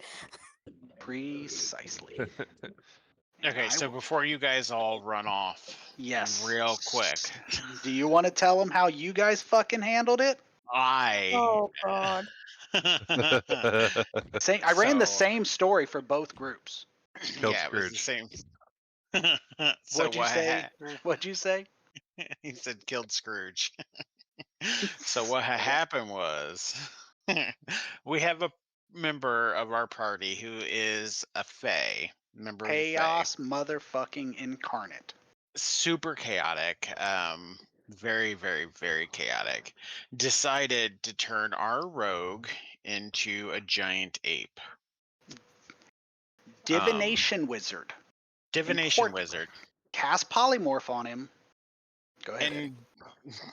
Precisely. Okay, so before you guys all run off, Yes. real quick, Do you want to tell them how you guys fucking handled it? Oh God. I ran the So- same story for both groups. Killed yeah, it was the Scrooge. same. So What'd you say? What'd you say? He said killed Scrooge. So what happened was we have a member of our party who is a Fae, member of the Fae. Chaos motherfucking incarnate. Super chaotic, very, very, very chaotic. Decided to turn our rogue into a giant ape. Divination wizard. Divination Important. wizard. Cast polymorph on him. Go ahead. And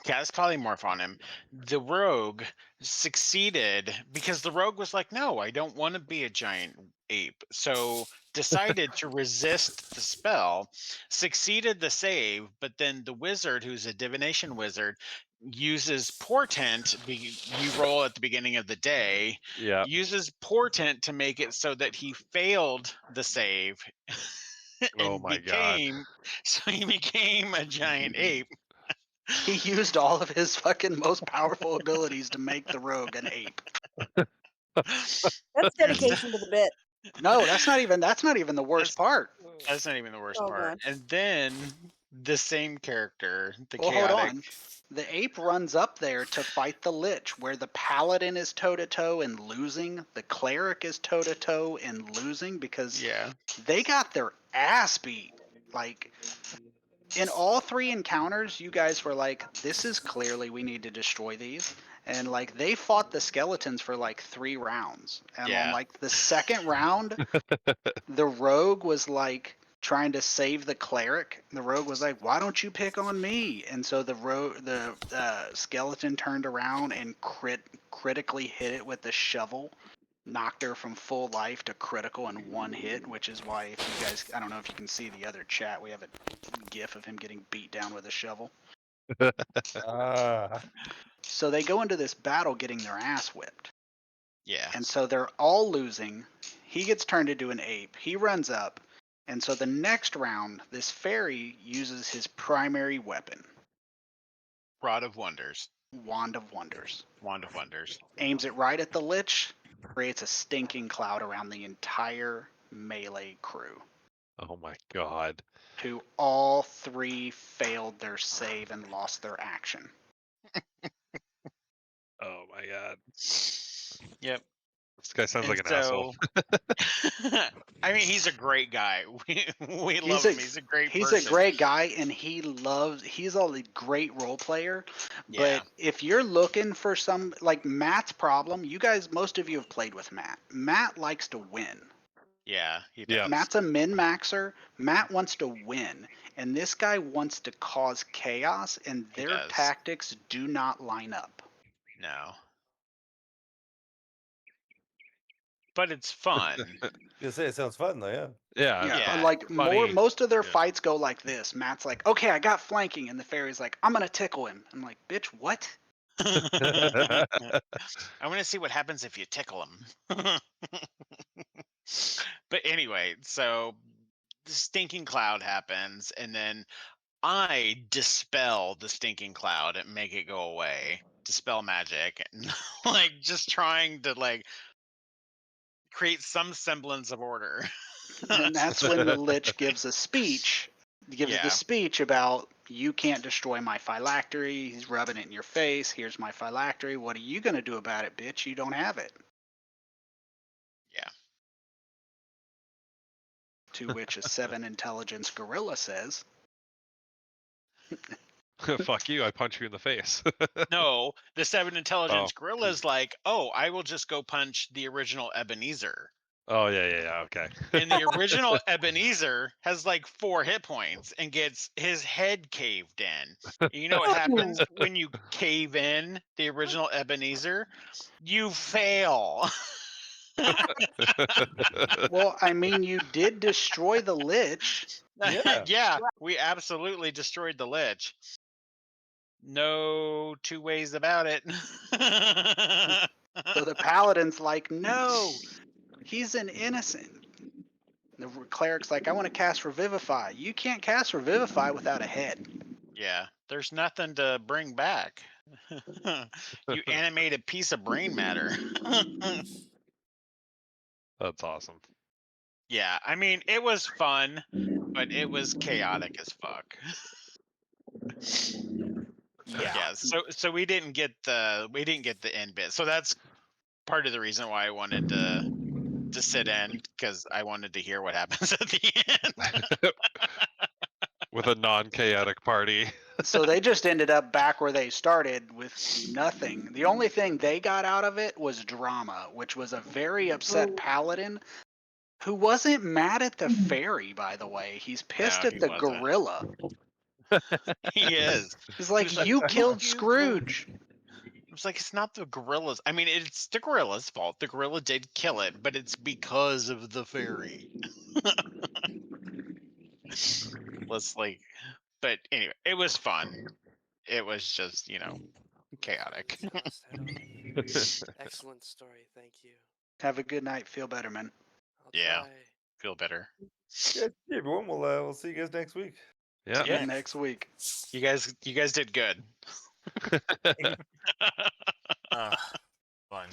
cast polymorph on him. The rogue succeeded because the rogue was like, no, I don't want to be a giant ape. So decided to resist the spell, succeeded the save, but then the wizard, who's a divination wizard, uses portent. You roll at the beginning of the day. Yeah. Uses portent to make it so that he failed the save. And Oh my god. so he became a giant ape. He used all of his fucking most powerful abilities to make the rogue an ape. That's dedication to the bit. No, that's not even the worst part. That's not even the worst Oh, part. God. And then the same character, the Well, chaotic. hold on. The ape runs up there to fight the lich, where the paladin is toe-to-toe and losing, the cleric is toe-to-toe and losing, because Yeah. they got their ass beat. Like, in all 3 encounters, you guys were like, this is clearly we need to destroy these. And, like, they fought the skeletons for, like, 3 rounds. And on, Yeah. like, the second round, the rogue was, like, trying to save the cleric. The rogue was like, "Why don't you pick on me?" And so the skeleton turned around and critically hit it with the shovel, knocked her from full life to critical in one hit, which is why if you guys, I don't know if you can see the other chat, we have a gif of him getting beat down with a shovel. Ah. So they go into this battle getting their ass whipped. Yeah. And so they're all losing. He gets turned into an ape. He runs up. And so the next round, this fairy uses his primary weapon, Rod of Wonders. Wand of Wonders. Wand of Wonders. Aims it right at the Lich, creates a stinking cloud around the entire melee crew, Oh my god. who all three failed their save and lost their action. Oh my god. Yep. This guy sounds like And an asshole. I mean, he's a great guy. We He's love a- him. He's a great He's person. a great guy, and he's a great role player. Yeah. But if you're looking for some, like Matt's problem, you guys, most of you have played with Matt. Matt likes to win. Yeah. He Yeah. does. Matt's a min-maxer. Matt wants to win. And this guy wants to cause chaos, and He their does. tactics do not line up. No. But it's fun. You say it sounds fun though, yeah. Yeah. Yeah, Yeah. like Funny. most of their Yeah. fights go like this. Matt's like, okay, I got flanking, and the fairy's like, I'm gonna tickle him. I'm like, bitch, what? I want to see what happens if you tickle him. But anyway, so the stinking cloud happens, and then I dispel the stinking cloud and make it go away. Dispel magic, and like just trying to like create some semblance of order. And that's when the Lich gives a speech. Gives Yeah. the speech about you can't destroy my phylactery. He's rubbing it in your face. Here's my phylactery. What are you gonna do about it, bitch? You don't have it. Yeah. To which a 7 intelligence gorilla says, Fuck you, I punch you in the face. No, the 7 intelligence gorilla's like, oh, I will just go punch the original Ebenezer. Oh yeah, okay. And the original Ebenezer has like 4 hit points and gets his head caved in. You know what happens when you cave in the original Ebenezer? You fail. well, I mean, you did destroy the Lich. Yeah. Yeah, we absolutely destroyed the Lich. No 2 ways about it. So the paladin's like, no, he's an innocent. The cleric's like, I want to cast Revivify. You can't cast Revivify without a head. Yeah, there's nothing to bring back. You animate a piece of brain matter. That's awesome. Yeah, I mean, it was fun, but it was chaotic as fuck. Yeah, so we didn't get the end bit. So that's part of the reason why I wanted to sit in, because I wanted to hear what happens at the end. With a non-chaotic party. So they just ended up back where they started with nothing. The only thing they got out of it was drama, which was a very upset paladin who wasn't mad at the fairy, by the way. He's pissed No, at he the wasn't. gorilla. He is. He's like, He's like, you "Fuck killed you, Scrooge. It's like, it's not the gorilla's. I mean, it's the gorilla's fault. The gorilla did kill it, but it's because of the fairy. Let's like, but anyway, it was fun. It was just, chaotic. Crossed head on. Excellent story, thank you. Have a good night. Feel better, man. I'll Yeah. try. Feel better. Yeah, everyone. We'll see you guys next week. Yeah. Yeah. Next week. You guys did good. Fun.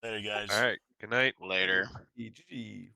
Later, guys. All right. Good night. Later. GG.